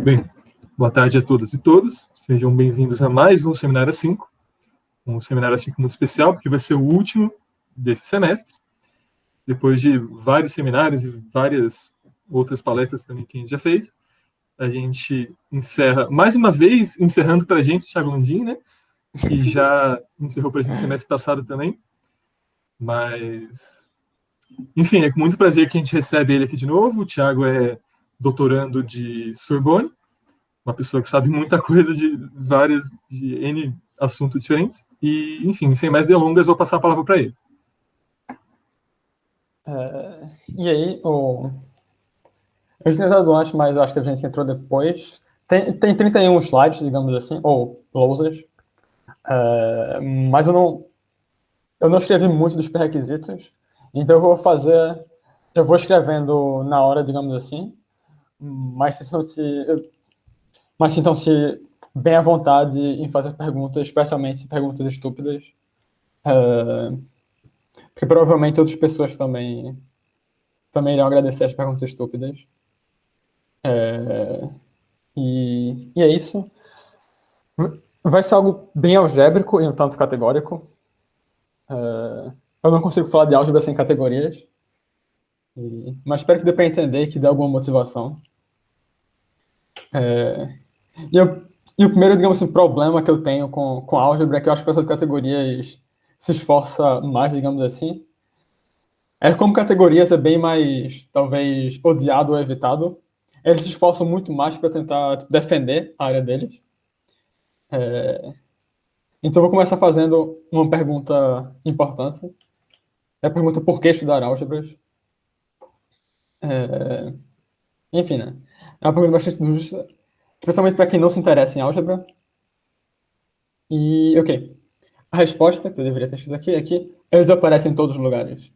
Bem, boa tarde a todas e todos. Sejam bem-vindos a mais um Seminário 5. Um Seminário 5 muito especial, porque vai ser o último desse semestre. Depois de vários seminários e várias outras palestras também que a gente já fez, a gente encerra, mais uma vez, encerrando para a gente, o Thiago Landim, né? Que já encerrou para a gente semestre passado também. Mas, enfim, é com muito prazer que a gente recebe ele aqui de novo. O Thiago é doutorando de Sorbonne, uma pessoa que sabe muita coisa de N assuntos diferentes. E, enfim, sem mais delongas, vou passar a palavra para ele. E aí, eu tinha usado antes, mas eu acho que a gente entrou depois. Tem 31 slides, digamos assim, ou closers. Mas eu não escrevi muito dos pré-requisitos. Então eu vou escrevendo na hora, digamos assim. Mas sintam-se bem à vontade em fazer perguntas, especialmente perguntas estúpidas. Porque provavelmente outras pessoas também irão agradecer as perguntas estúpidas. E é isso. Vai ser algo bem algébrico e um tanto categórico. Eu não consigo falar de álgebra sem categorias. Mas espero que dê para entender e que dê alguma motivação. E o primeiro, digamos assim, problema que eu tenho com álgebra é que eu acho que o professor de categorias se esforça mais, digamos assim. É como categorias é bem mais, talvez, odiado ou evitado. Eles se esforçam muito mais para tentar defender a área deles. Então, eu vou começar fazendo uma pergunta importante. É a pergunta por que estudar álgebras? Enfim, né? É uma pergunta bastante justa, especialmente para quem não se interessa em álgebra. E, ok. A resposta, que eu deveria ter escrito aqui, é que eles aparecem em todos os lugares.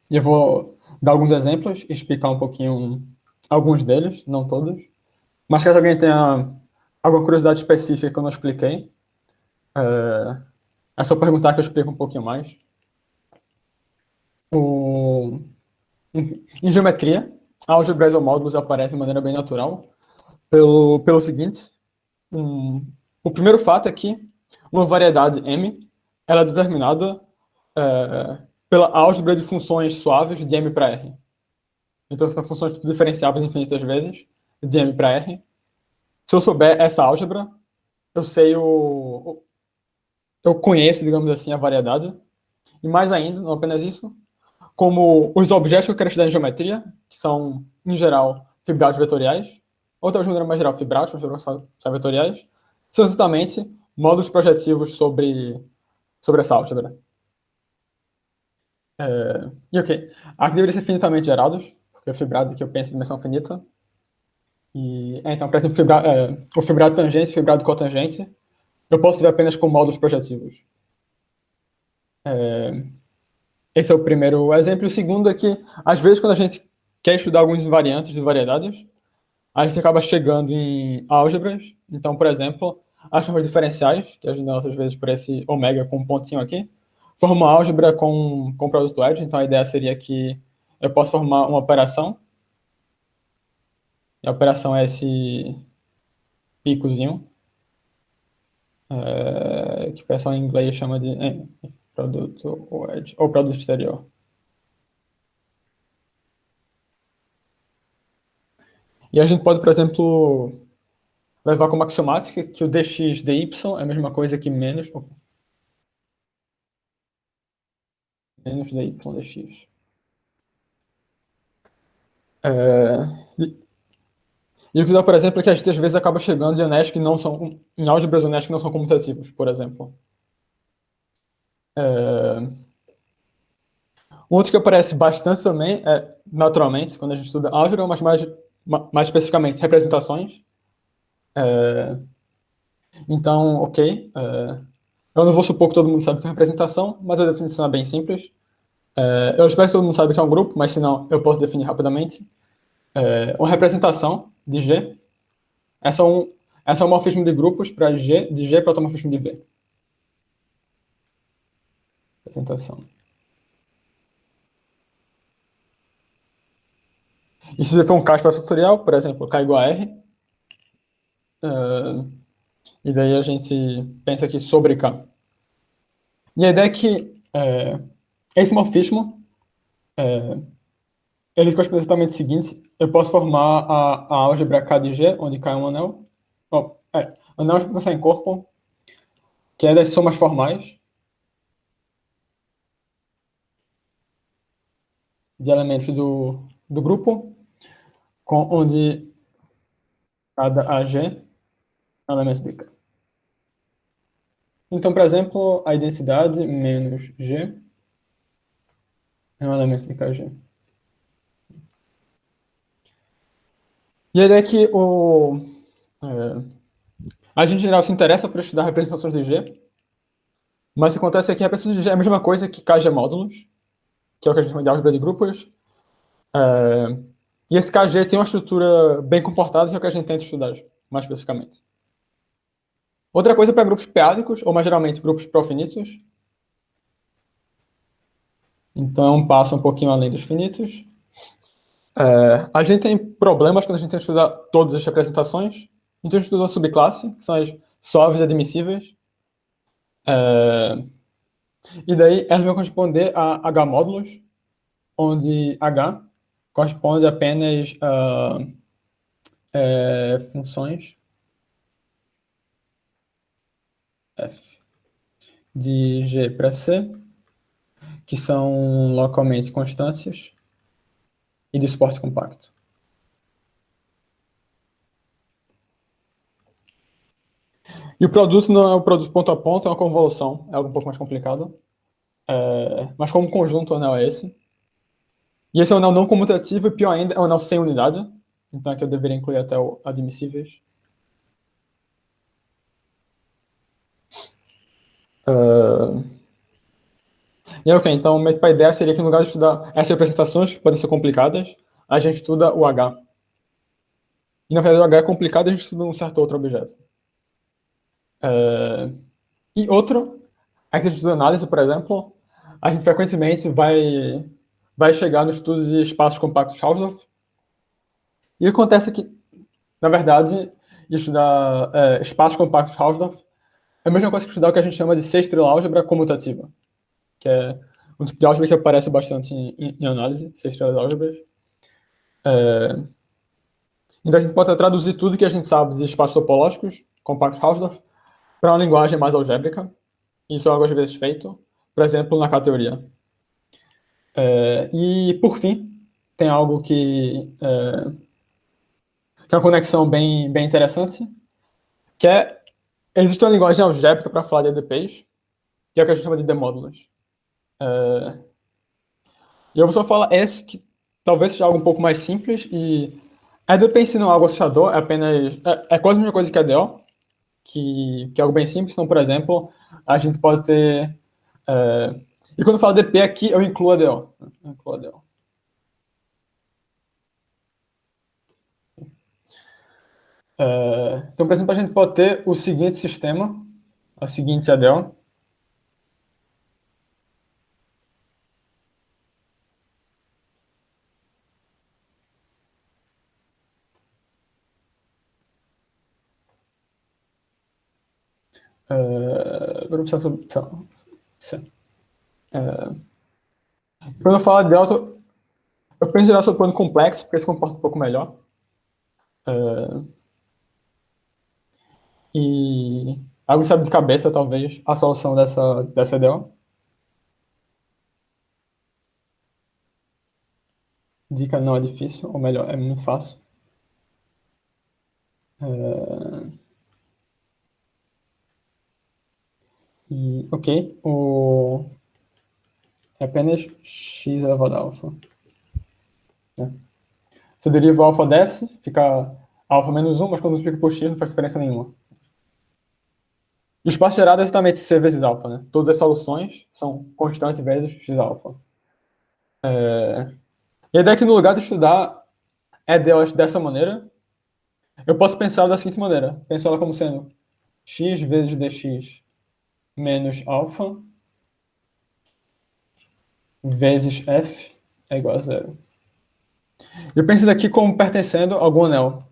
E eu vou dar alguns exemplos e explicar um pouquinho alguns deles, não todos. Mas caso alguém tenha alguma curiosidade específica que eu não expliquei, é só perguntar que eu explico um pouquinho mais. Em geometria, álgebras ou módulos aparecem de maneira bem natural pelo seguinte. O primeiro fato é que uma variedade M ela é determinada pela álgebra de funções suaves de M para R. Então, são funções diferenciáveis infinitas vezes de M para R. Se eu souber essa álgebra, eu sei eu conheço, digamos assim, a variedade. E mais ainda, não apenas isso, como os objetos que eu quero estudar em geometria, que são, em geral, fibrados vetoriais, ou talvez de maneira mais geral, fibrados, mas são vetoriais, são exatamente módulos projetivos sobre essa álgebra. E ok, aqui deveria ser finitamente gerados, porque o fibrado que eu penso em dimensão finita. Então, por exemplo, o fibrado tangente, fibrado cotangente, eu posso ver apenas com módulos projetivos. Esse é o primeiro exemplo. E o segundo é que, às vezes, quando a gente quer estudar alguns invariantes de variedades, a gente acaba chegando em álgebras. Então, por exemplo, as formas diferenciais, que a gente dá às vezes por esse ômega com um pontinho aqui, forma uma álgebra com produto edge. Então, a ideia seria que eu posso formar uma operação. E a operação é esse picozinho, que o pessoal em inglês chama de produto edge, ou produto exterior. E a gente pode, por exemplo, levar como axiomática que o dx dy é a mesma coisa que menos dy dx. E o que dá, por exemplo, é que a gente às vezes acaba chegando em álgebras honestas que não são comutativos, por exemplo. Um outro que aparece bastante também é, naturalmente, quando a gente estuda álgebra, mas mais especificamente representações. Então, ok, eu não vou supor que todo mundo sabe o que é representação, mas a definição é bem simples. Eu espero que todo mundo saiba que é um grupo, mas se não, eu posso definir rapidamente. Uma representação de G essa é um morfismo de grupos para G, de G para automorfismo de V. Representação. E se for um caso para fatorial, por exemplo, K igual a R, e daí a gente pensa aqui sobre K. E a ideia é que esse morfismo, ele corresponde exatamente o seguinte: eu posso formar a álgebra K de G, onde K é um anel. Anel de pensar em corpo, que é das somas formais de elementos do grupo, onde cada AG é um elemento de K. Então, por exemplo, a densidade menos G é um elemento de KG. E a ideia é que a gente, em geral, se interessa por estudar representações de G, mas o que acontece é que a representação de G é a mesma coisa que KG módulos, que é o que a gente chama de álgebra de grupos. E esse KG tem uma estrutura bem comportada, que é o que a gente tenta estudar mais especificamente. Outra coisa para grupos p-ádicos, ou mais geralmente grupos profinitos. Então é um passo um pouquinho além dos finitos. A gente tem problemas quando a gente tenta estudar todas as representações. Então a gente estuda uma subclasse, que são as suaves admissíveis. E daí elas vão corresponder a H módulos, onde H corresponde apenas a funções f de G para C, que são localmente constantes e de suporte compacto. E o produto não é o produto ponto a ponto, é uma convolução, é algo um pouco mais complicado. Mas como conjunto, o anel é esse. E esse é um anel não comutativo, e pior ainda, é um anel sem unidade. Então aqui eu deveria incluir até o admissíveis. E ok, então a ideia seria que no lugar de estudar essas representações, que podem ser complicadas, a gente estuda o H. E na verdade o H é complicado, a gente estuda um certo outro objeto. E outro, a gente estuda análise, por exemplo, a gente frequentemente vai chegar no estudo de espaços compactos Hausdorff. E acontece que, na verdade, estudar espaços compactos Hausdorff é a mesma coisa que estudar o que a gente chama de sexta-estrela álgebra comutativa, que é um tipo de álgebra que aparece bastante em análise, sexta-estrela álgebras. Então a gente pode traduzir tudo que a gente sabe de espaços topológicos, compactos Hausdorff, para uma linguagem mais algébrica. Isso é algo às vezes feito, por exemplo, na K-teoria. E, por fim, tem algo que é uma conexão bem interessante, que existe uma linguagem algébrica para falar de EDPs, que é o que a gente chama de demódulos. E eu vou só falar esse, que talvez seja algo um pouco mais simples, e EDP em si não é algo assustador, é apenas... É quase a mesma coisa que EDO, que é algo bem simples. Então, por exemplo, a gente pode ter... e quando eu falo DP aqui, eu incluo ADO. Então, por exemplo, a gente pode ter o seguinte sistema, a seguinte ADO. Vamos pensar sobre... Quando eu falo de ADO, eu penso em geral sobre plano complexo, porque se comporta um pouco melhor. E alguém sabe de cabeça, talvez, a solução dessa EDO? Dica: não é difícil, ou melhor, é muito fácil. E, ok, é apenas x elevado a alfa. Se eu derivo alfa desce, fica alfa menos 1, mas quando eu multiplico por x não faz diferença nenhuma. E o espaço gerado é exatamente c vezes alfa, né? Todas as soluções são constantes vezes x alfa. E a ideia é que no lugar de estudar EDOs dessa maneira, eu posso pensar da seguinte maneira. Penso ela como sendo x vezes dx menos alfa vezes f é igual a zero. Eu penso daqui como pertencendo a algum anel.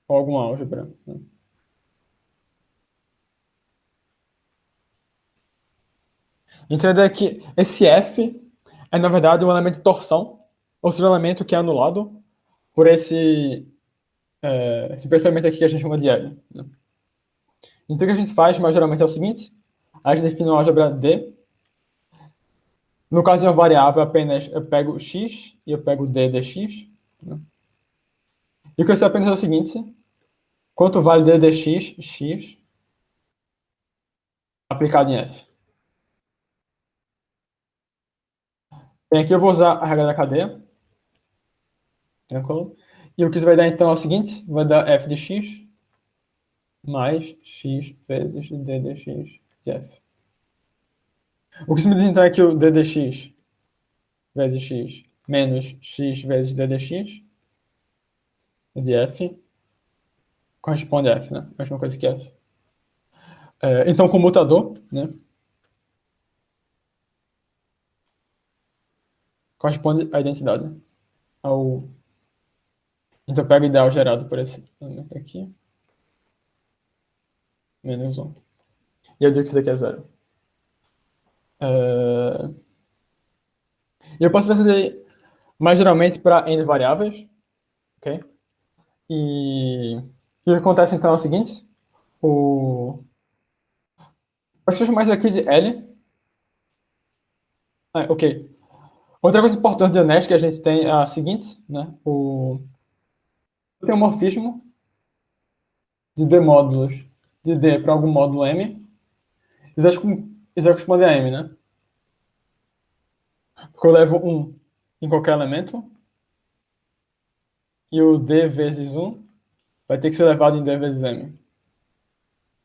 Ou alguma álgebra. Né? Então, a ideia é que esse F é, na verdade, um elemento de torção, ou seja, um elemento que é anulado por esse pensamento aqui que a gente chama de L. Né? Então, o que a gente faz, mas geralmente é o seguinte: a gente define uma álgebra D. No caso de uma variável, apenas eu pego x e eu pego d dx. Né? E o que eu sei apenas é o seguinte: quanto vale d dx, x, aplicado em f. Bem, aqui eu vou usar a regra da cadeia. Tranquilo? E o que isso vai dar então é o seguinte: vai dar f de x mais x vezes d dx de f. O que isso me diz então é que o d dx vezes x menos x vezes d dx de f corresponde a f, né? A mesma coisa que f. Então, o comutador, né, corresponde à identidade. Então, pega o ideal gerado por esse elemento aqui, menos 1. E eu digo que isso daqui é 0. Eu posso fazer mais geralmente para n variáveis, ok? E o que acontece então é o seguinte: eu chamo mais aqui de L. Ok. Outra coisa importante de Nest que a gente tem é a seguinte, né? Tem um morfismo de D módulos de D para algum módulo M, e isso vai corresponder a M, né? Porque eu levo 1 em qualquer elemento, e o D vezes 1 vai ter que ser levado em D vezes M.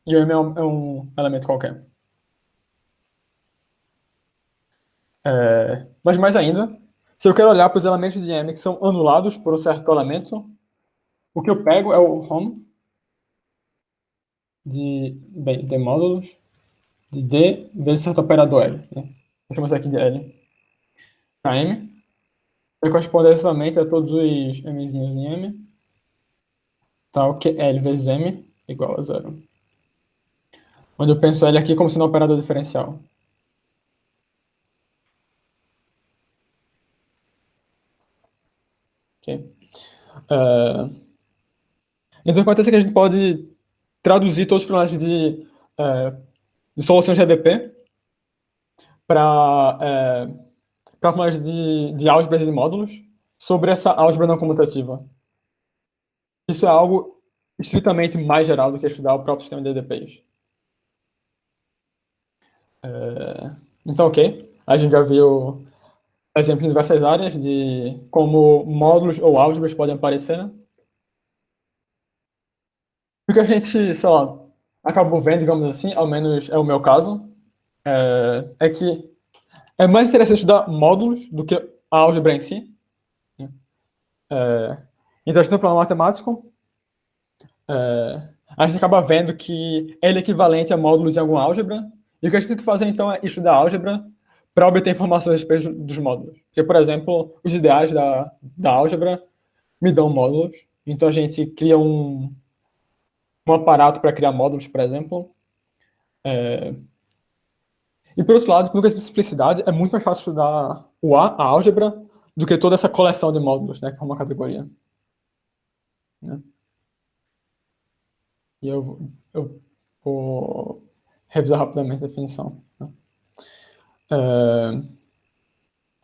E o M é um elemento qualquer. Mas mais ainda, se eu quero olhar para os elementos de M que são anulados por um certo elemento, o que eu pego é o hom de módulos de D vezes certo operador L. Né? Vou chamar isso aqui de L para M. Vai corresponder exatamente a todos os Mzinhos em M, tal que L vezes M igual a 0. Onde eu penso L aqui como sendo um operador diferencial. Okay? Então, acontece que a gente pode traduzir todos os problemas de solução de GDP para problemas de álgebras e de módulos sobre essa álgebra não comutativa. Isso é algo estritamente mais geral do que estudar o próprio sistema de DDPs. Então, ok. A gente já viu exemplos em diversas áreas de como módulos ou álgebras podem aparecer. Né? O que a gente, sei lá, acabou vendo, digamos assim, ao menos é o meu caso, é que é mais interessante estudar módulos do que a álgebra em si. Então, estudando problema matemático, a gente acaba vendo que ele é equivalente a módulos em alguma álgebra, e o que a gente tem que fazer, então, é estudar álgebra para obter informações a respeito dos módulos. Porque, por exemplo, os ideais da álgebra me dão módulos, então a gente cria um aparato para criar módulos, por exemplo. E, por outro lado, por questão de simplicidade, é muito mais fácil estudar a álgebra, do que toda essa coleção de módulos, né, que é uma categoria. Né? E eu vou revisar rapidamente a definição. Né?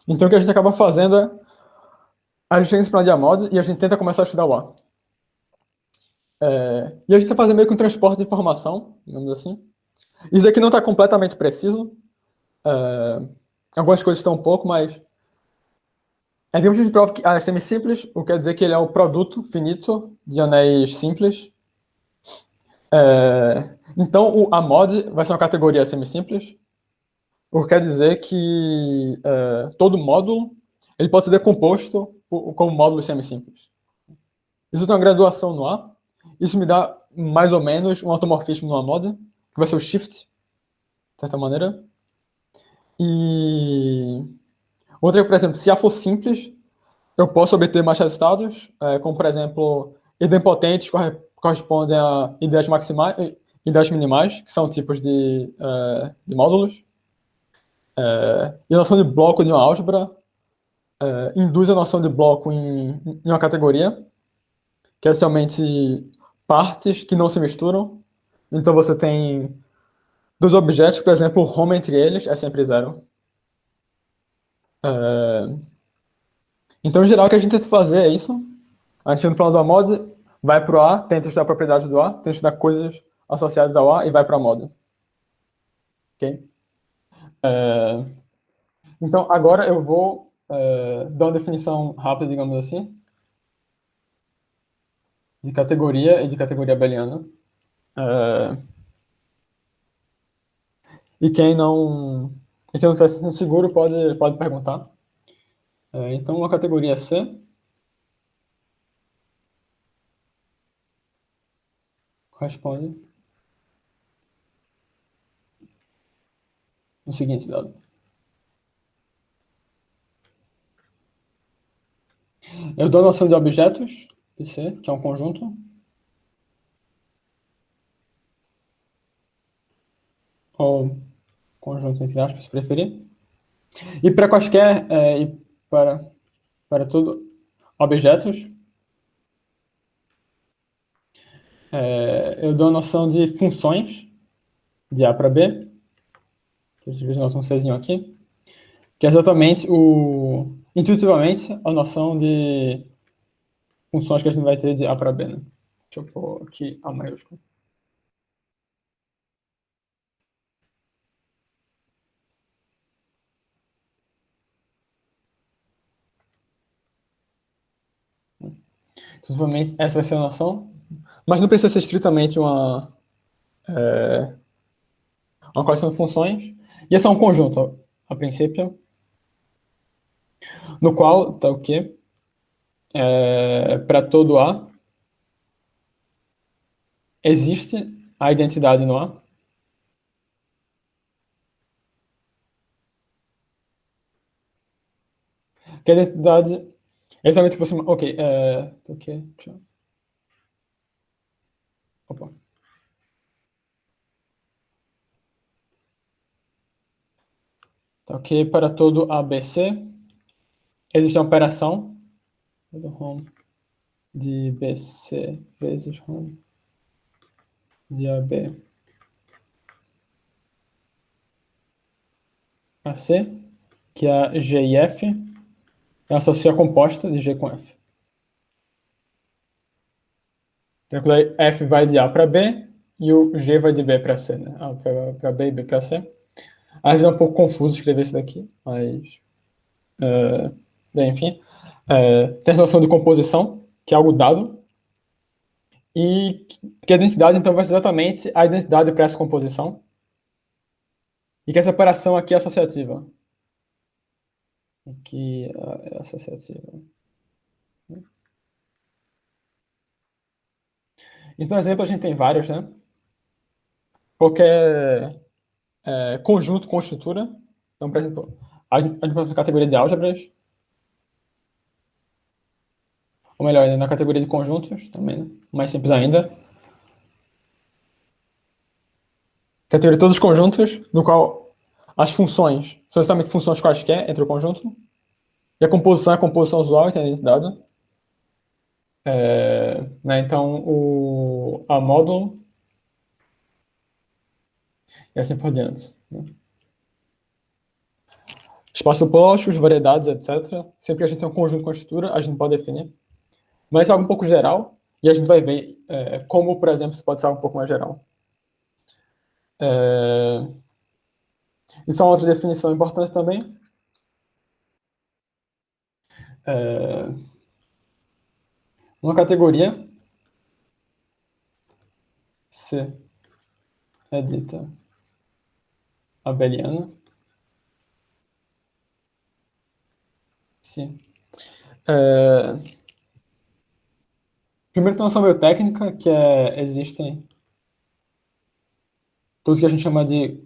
Então, o que a gente acaba fazendo é a gente tem esse plano de mod e a gente tenta começar a estudar o A. E a gente está fazendo meio que um transporte de informação, digamos assim. Isso aqui não está completamente preciso. Algumas coisas estão um pouco, mas digamos que a gente prova que A é semisimples, o que quer dizer que ele é um produto finito de anéis simples. Então, a mod vai ser uma categoria semisimples, o que quer dizer que todo módulo ele pode ser decomposto como módulos semisimples. Isso tem uma graduação no A. Isso me dá mais ou menos um automorfismo numa mod, que vai ser o shift, de certa maneira. E outra, por exemplo, se A for simples, eu posso obter mais resultados, como, por exemplo, idempotentes correspondem a ideias maximais e ideias minimais, que são tipos de módulos. E a noção de bloco de uma álgebra induz a noção de bloco em uma categoria, que é essencialmente partes que não se misturam. Então você tem dos objetos, por exemplo, o Rho entre eles é sempre zero. Então, em geral, o que a gente tenta fazer é isso. A gente no plano da mod vai para o A, tenta estudar propriedades do A, tenta estudar coisas associadas ao A e vai para a mod. Ok? Então, agora eu vou dar uma definição rápida, digamos assim, de categoria e de categoria abeliana. E quem não estiver se sentindo seguro pode perguntar. Então, a categoria C corresponde no seguinte dado. Eu dou a noção de objetos, de C, que é um conjunto, ou conjunto entre aspas, se preferir. E para quaisquer, e para tudo, objetos, eu dou a noção de funções, de A para B, que eu tive a noção Czinho aqui, que é exatamente intuitivamente, a noção de funções que a gente vai ter de A para B, né? Deixa eu pôr aqui A maiúsculo. Exclusivamente, essa vai ser a noção, mas não precisa ser estritamente uma coleção de funções. E esse é um conjunto, a princípio, no qual está o quê? Para todo A, existe a identidade no A. Que a identidade é exatamente você. Ok, opa. Tá ok, para todo ABC, existe uma operação de BC vezes home de AB a C, que é a G e F, é uma associação composta de G com F. Então, F vai de A para B e o G vai de B para C, né? A para B e B para C. Às vezes é um pouco confuso escrever isso daqui, mas... bem, enfim. Tem essa noção de composição, que é algo dado, e que a densidade, então, vai ser exatamente a identidade para essa composição, e que essa operação aqui é associativa. Aqui é associativa. Então, exemplo, a gente tem vários, né? Qualquer conjunto com estrutura. Então, por exemplo, a gente pode na categoria de álgebras, ou melhor, na categoria de conjuntos também, né? Mais simples ainda. Categoria de todos os conjuntos, no qual as funções são exatamente funções quaisquer entre o conjunto, e a composição é a composição usual e tem a identidade. Né? Então, a módulo e assim por diante. Né? Espaços topológicos, variedades, etc. Sempre que a gente tem um conjunto com estrutura, a gente pode definir. Mas é algo um pouco geral, e a gente vai ver como, por exemplo, isso pode ser algo um pouco mais geral. Isso é uma outra definição importante também. Uma categoria C é dita abeliana. Sim. Primeiro tem uma noção meio técnica, que existem tudo que a gente chama de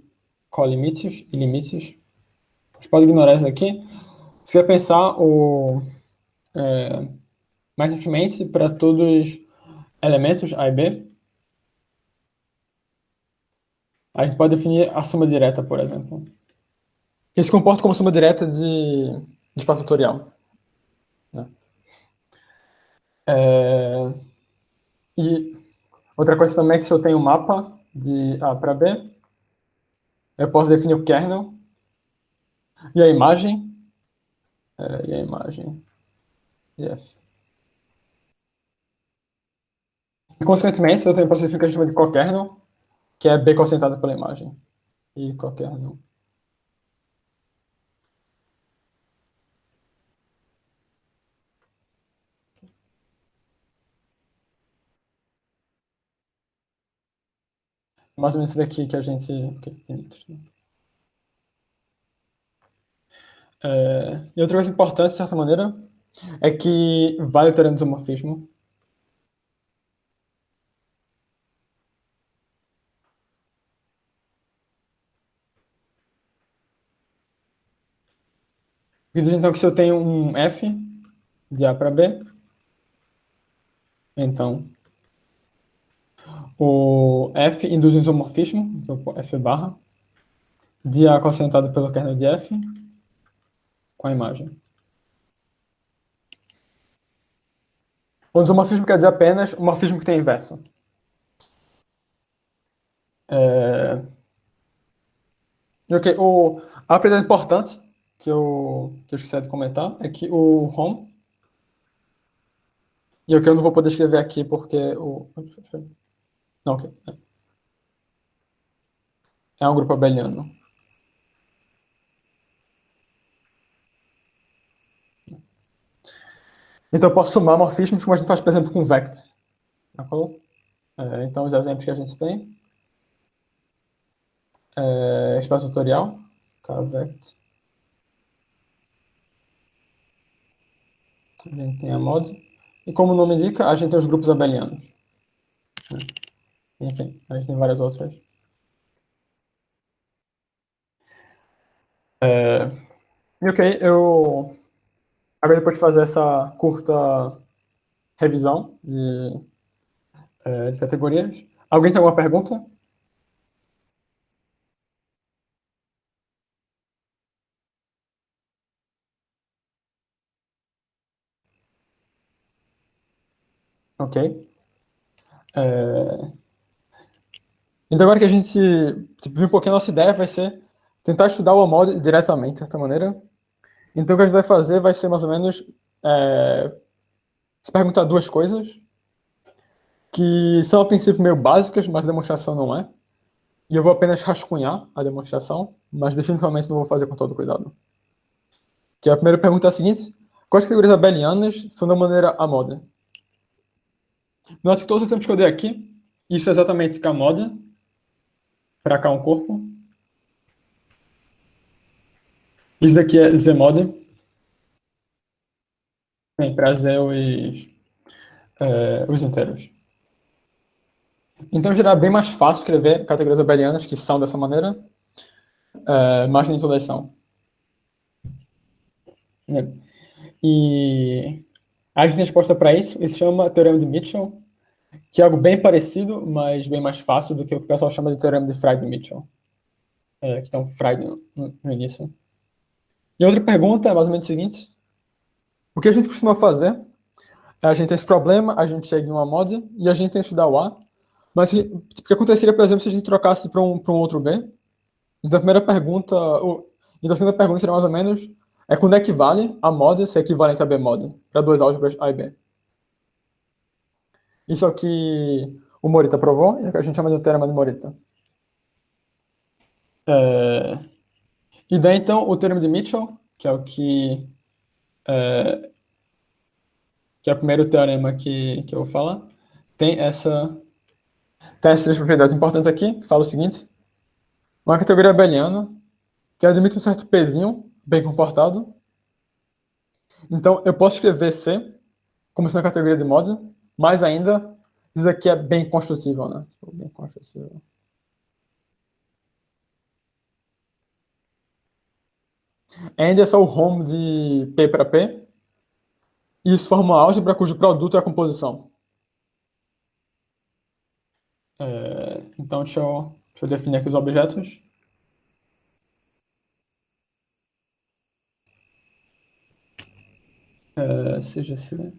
colimites e limites. gente pode ignorar isso aqui. Você vai pensar mais simplesmente para todos os elementos A e B. A gente pode definir a soma direta, por exemplo. Que se comporta como soma direta de espaço fatorial. Né? E outra coisa também é que se eu tenho um mapa de A para B, eu posso definir o kernel e a imagem. Yes. E, consequentemente, eu também posso definir o que a gente chama de cokernel, que é B cossentada pela imagem. E cokernel. Mais ou menos isso daqui que a gente... E outra coisa importante, de certa maneira, é que vale o teorema do isomorfismo. Que diz então que se eu tenho um F de A para B, então o F induz um isomorfismo, então F barra, de A cossentada pelo kernel de F com a imagem. O isomorfismo quer dizer apenas o morfismo que tem inverso. A coisa importante que eu esqueci de comentar é que o home, e o que eu não vou poder escrever aqui porque o... Não, ok. É um grupo abeliano. Então eu posso somar morfismos como a gente faz, por exemplo, com vect. Então os exemplos que a gente tem espaço tutorial, kvect. A gente tem a mod. E como o nome indica, a gente tem os grupos abelianos. Enfim, a gente tem várias outras. E ok, agora depois de fazer essa curta revisão de categorias, alguém tem alguma pergunta? Ok. Então agora que a gente viu um pouquinho a nossa ideia, vai ser tentar estudar o mod diretamente, de certa maneira. Então o que a gente vai fazer vai ser mais ou menos se perguntar duas coisas, que são a princípio meio básicas, mas a demonstração não é. E eu vou apenas rascunhar a demonstração, mas definitivamente não vou fazer com todo cuidado. Que a primeira pergunta é a seguinte: quais categorias abelianas são da maneira A-mod? Note que todos os exemplos que eu dei aqui, isso é exatamente K-mod, para cá um corpo. Isso daqui é Z-mod, para Z os inteiros. Então, geral, é bem mais fácil escrever categorias abelianas que são dessa maneira, mas nem todas são. E a gente tem resposta para isso, se chama Teorema de Mitchell, que é algo bem parecido, mas bem mais fácil do que o que o pessoal chama de Teorema de Freid-Mitchell, que tem um Freid no início. E outra pergunta é mais ou menos o seguinte: o que a gente costuma fazer é a gente tem esse problema, a gente chega em uma mod e a gente tem que estudar o A, mas o que aconteceria, por exemplo, se a gente trocasse para um outro B? Então a primeira pergunta, então a segunda pergunta seria mais ou menos quando equivale a mod ser equivalente a B mod, para duas álgebras A e B. Isso é o que o Morita provou, e é o que a gente chama de teorema de Morita. E daí, então, o teorema de Mitchell, que é o que é o primeiro teorema que eu vou falar, tem essas três propriedades importantes aqui, que fala o seguinte: uma categoria abeliana, que admite um certo pezinho bem comportado. Então, eu posso escrever C como sendo a categoria de mod, mas ainda, isso aqui é bem construtível, né? Bem construtível. AND é só o home de P para P. E isso forma uma álgebra cujo produto é a composição. Então, deixa eu definir aqui os objetos. CGC.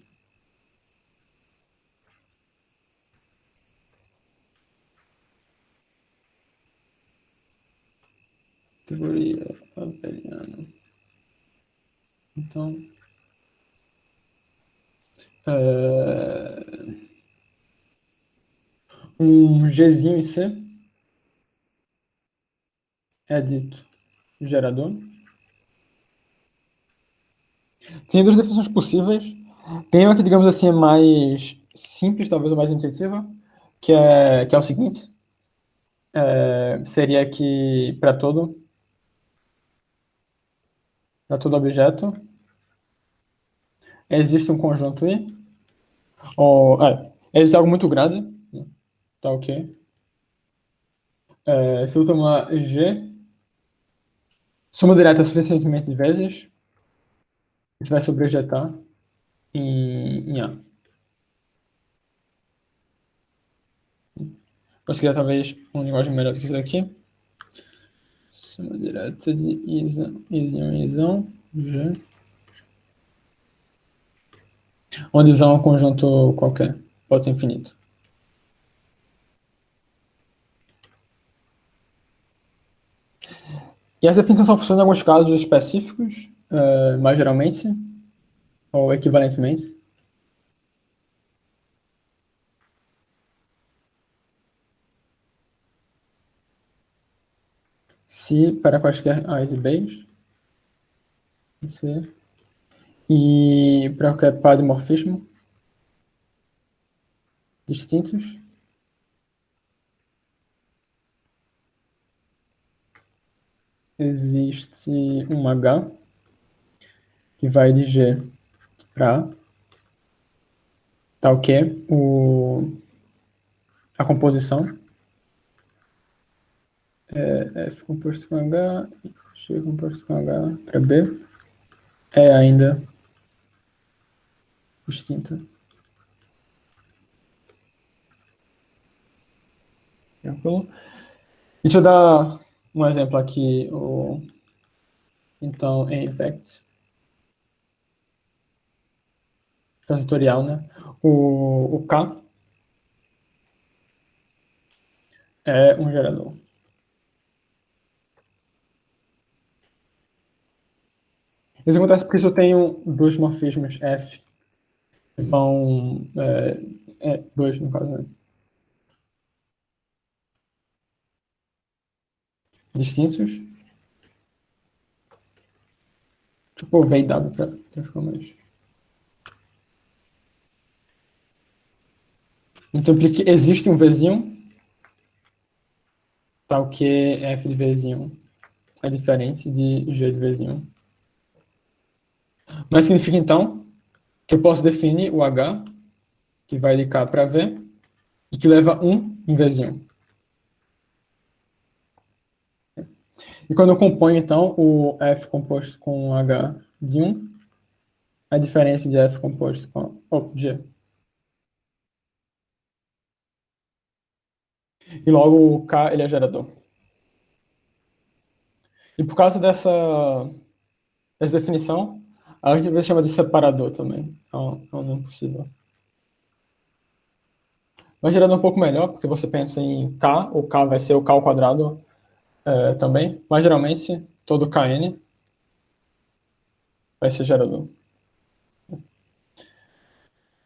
Categoria abeliana. Então, um Gzinho em C é dito gerador. Tem duas definições possíveis. Tem uma que, digamos assim, é mais simples, talvez ou mais intuitiva, que é o seguinte. Seria que para todo objeto existe um conjunto I, ou existe algo muito grande, né? Tá ok. Se eu tomar G, soma direta suficientemente de vezes, isso vai sobrejetar em A. Posso criar talvez uma linguagem melhor do que isso daqui. Soma direta de Isão, G. Onde Isão é um conjunto qualquer, pode ser infinito. E essa definição só funciona em alguns casos específicos, mas geralmente, ou equivalentemente. Se para quaisquer A's e B's, C, e para qualquer par de morfismo distintos, existe um H que vai de G para A, tal que a composição é F composto com H, G composto com H para B, é ainda distinta. Tranquilo? Deixa eu dar um exemplo aqui. Então, em impact transitorial, né? O K é um gerador. Isso acontece porque se eu tenho dois morfismos F, vão... dois, no caso, né? Distintos. Tipo, V e W para ficar mais... Então, implica que existe um Vzinho, tal que F de Vzinho é diferente de G de Vzinho. Mas significa, então, que eu posso definir o H, que vai de K para V, e que leva 1 em Vzinho. E quando eu componho, então, o F composto com H de 1, a diferença de F composto com G. E logo o K ele é gerador. E por causa dessa definição, a gente vai chamar de separador também. É um nome possível. Mas gerador é um pouco melhor, porque você pensa em K, o K vai ser o K ao quadrado também, mas geralmente todo Kn vai ser gerador.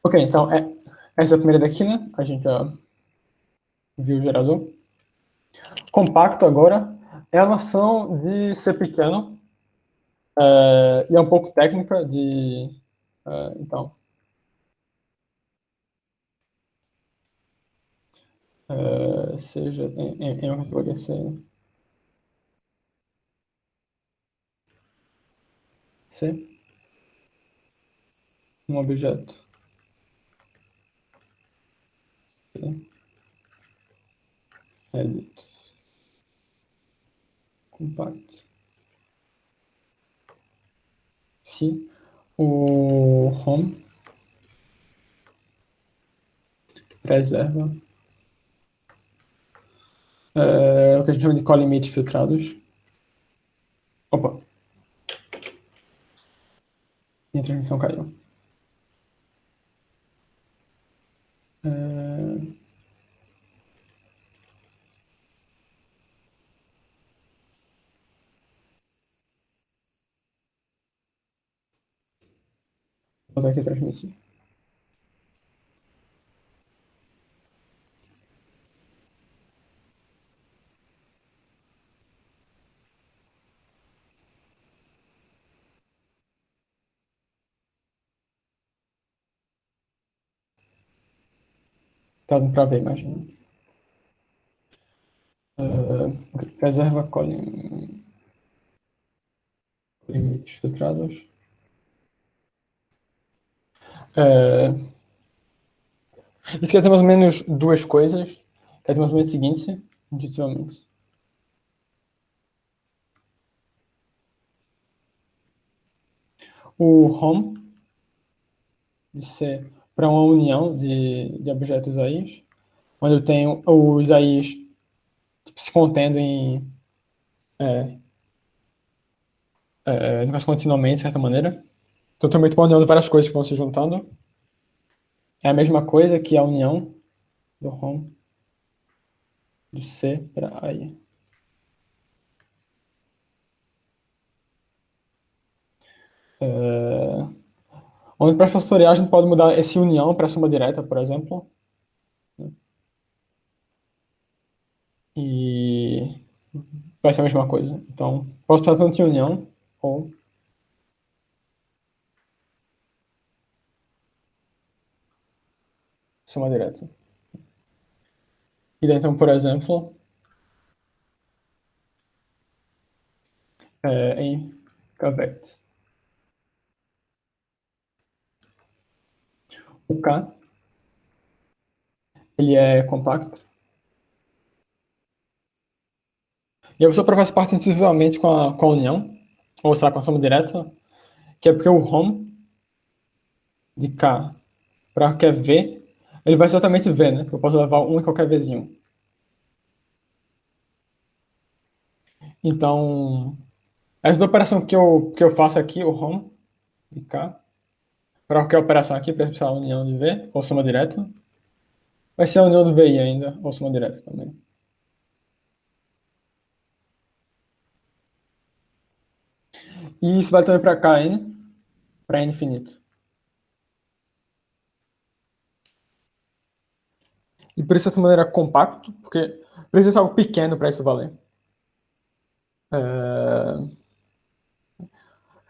Ok, então essa é a primeira daqui, né? A gente já viu o gerador. Compacto agora é a noção de ser pequeno e é um pouco técnica então, seja em uma categoria C, um objeto C, edit, compacto. se o home preserva o que a gente chama de colimit filtrados. Opa! Minha transmissão caiu. Vou botar aqui transmitir. Tá dando pra ver, imagina. Preserva limites filtrados. Isso quer dizer mais ou menos duas coisas. Quer dizer mais ou menos o seguinte, intuitivamente. O home de ser para uma união de objetos AIs, onde eu tenho os AIs tipo, se contendo em continuamente, de certa maneira. Então, também estou união de várias coisas que vão se juntando. É a mesma coisa que a união do home do C para AI. Onde para pastorear a gente pode mudar esse união para soma direta, por exemplo. E vai ser a mesma coisa. Então, posso fazer tanto em união ou soma direta. E daí, então, por exemplo, em Kavect. O K, ele é compacto. E a pessoa faz parte intuitivamente com a união, ou será com a soma direta, que é porque o home de K para qualquer V, ele vai exatamente V, né? Eu posso levar um em qualquer Vzinho. Então, essa operação que eu faço aqui, o home de K, para qualquer operação aqui, para expressar a união de V, ou soma direta, vai ser a união do VI ainda, ou soma direta também. E isso vai também para Kn, para N infinito. E por isso essa maneira compacto, porque precisa ser algo pequeno para isso valer.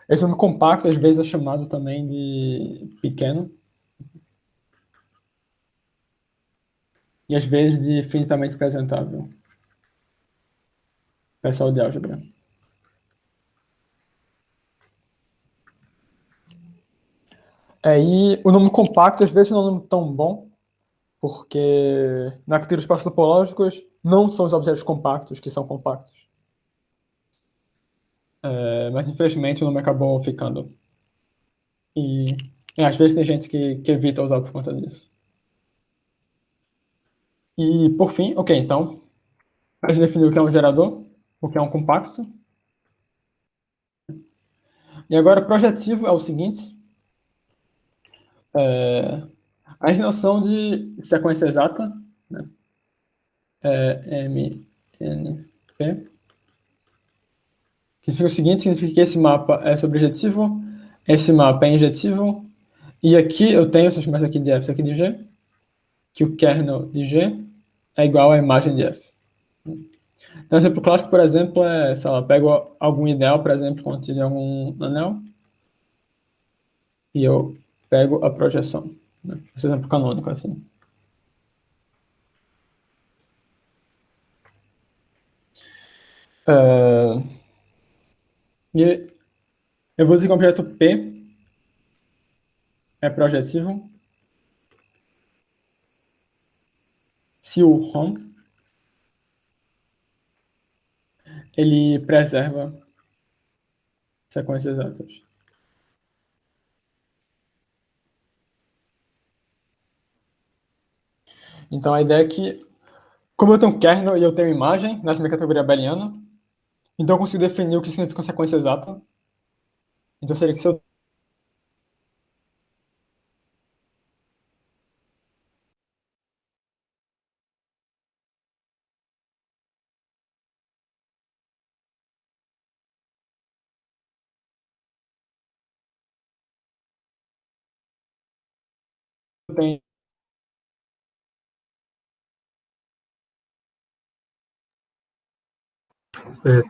Esse nome compacto às vezes é chamado também de pequeno. E às vezes de finitamente representável. Pessoal de álgebra. E o nome compacto às vezes não é um nome tão bom, porque na arquitetura dos espaços topológicos não são os objetos compactos que são compactos. Mas infelizmente o nome acabou ficando. E às vezes tem gente que evita usar por conta disso. E por fim, ok, então, a gente definiu o que é um gerador, o que é um compacto. E agora projetivo é o seguinte. A gente tem noção de sequência exata, né? MNP, que significa o seguinte, significa que esse mapa é sobrejetivo, esse mapa é injetivo, e aqui eu tenho, se eu chamar isso aqui de F, isso aqui de G, que o kernel de G é igual à imagem de F. Então, exemplo clássico, por exemplo, é, sei lá, eu pego algum ideal, por exemplo, contido em algum anel, e eu pego a projeção. Né? Esse exemplo canônico, assim. E eu vou dizer que o objeto P é projetivo se o home ele preserva sequências exatas. Então a ideia é que, como eu tenho um kernel e eu tenho imagem nessa minha categoria abeliana, então eu consigo definir o que significa uma sequência exata. Então seria que se eu tenho.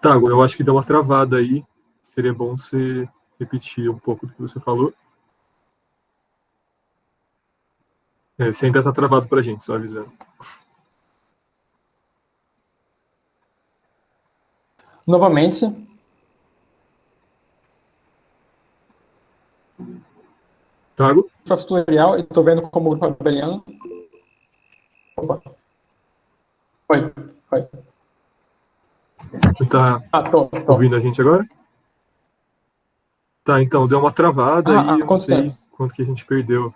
Tago, eu acho que deu uma travada aí. Seria bom você repetir um pouco do que você falou. Você ainda está travado para a gente, só avisando. Novamente, Tago? faço tutorial e estou vendo como grupo abeliano. Opa. Foi. Você está Tô. ouvindo a gente agora? Tá, então, deu uma travada aí, eu não Quanto sei tempo? quanto que a gente perdeu.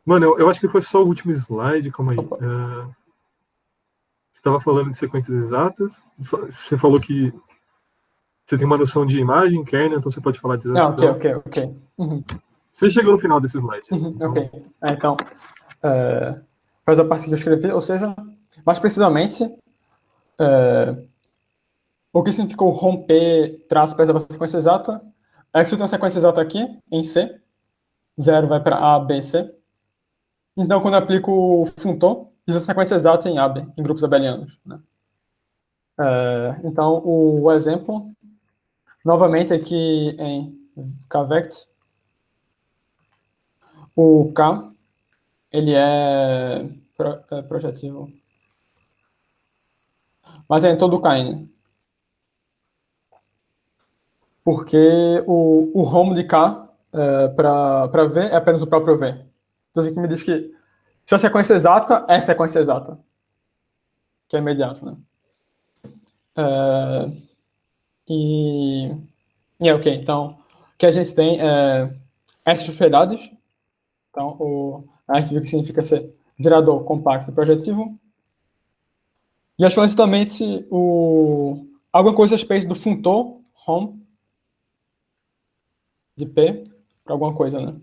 Mano, eu acho que foi só o último slide, calma aí. Opa. Você estava falando de sequências exatas, você falou que você tem uma noção de imagem, kernel, então você pode falar de exatidão. Ok. Uhum. Você chegou no final desse slide. Então, Ok. Então, faz a parte que eu escrevi, ou seja, mais precisamente, o que significa o romper traço para a sequência exata é que se eu tenho uma sequência exata aqui, em C, 0 vai para A, B, C. Então, quando eu aplico o funtor, fiz a sequência exata em AB, em grupos abelianos. Né? Então, o exemplo, novamente aqui em KVECT, o K, ele é projetivo, mas é em todo o KN. Porque o home de K para V é apenas o próprio V. Então, isso aqui me diz que se a sequência exata é sequência exata, que é imediato, né? Uh, ok, então, o que a gente tem é essas propriedades. Então, a gente viu que significa ser gerador, compacto e projetivo. E explicitamente alguma coisa a respeito do funtor home de P para alguma coisa, né?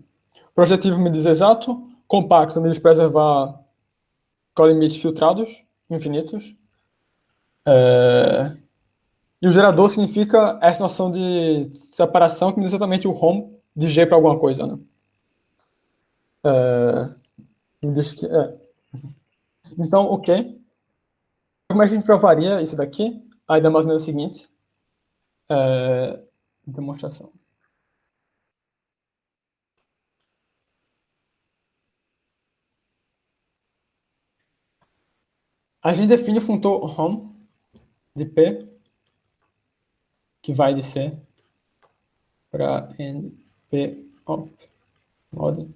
Projetivo me diz exato, compacto me diz preservar com limites filtrados, infinitos. E o gerador significa essa noção de separação que me diz exatamente o home de G para alguma coisa, né? Me diz que, Então, ok. Como é que a gente provaria isso daqui? A ideia mais ou menos é a seguinte. Demonstração. A gente define o funtor home de P, que vai de C para N, P, op, mod.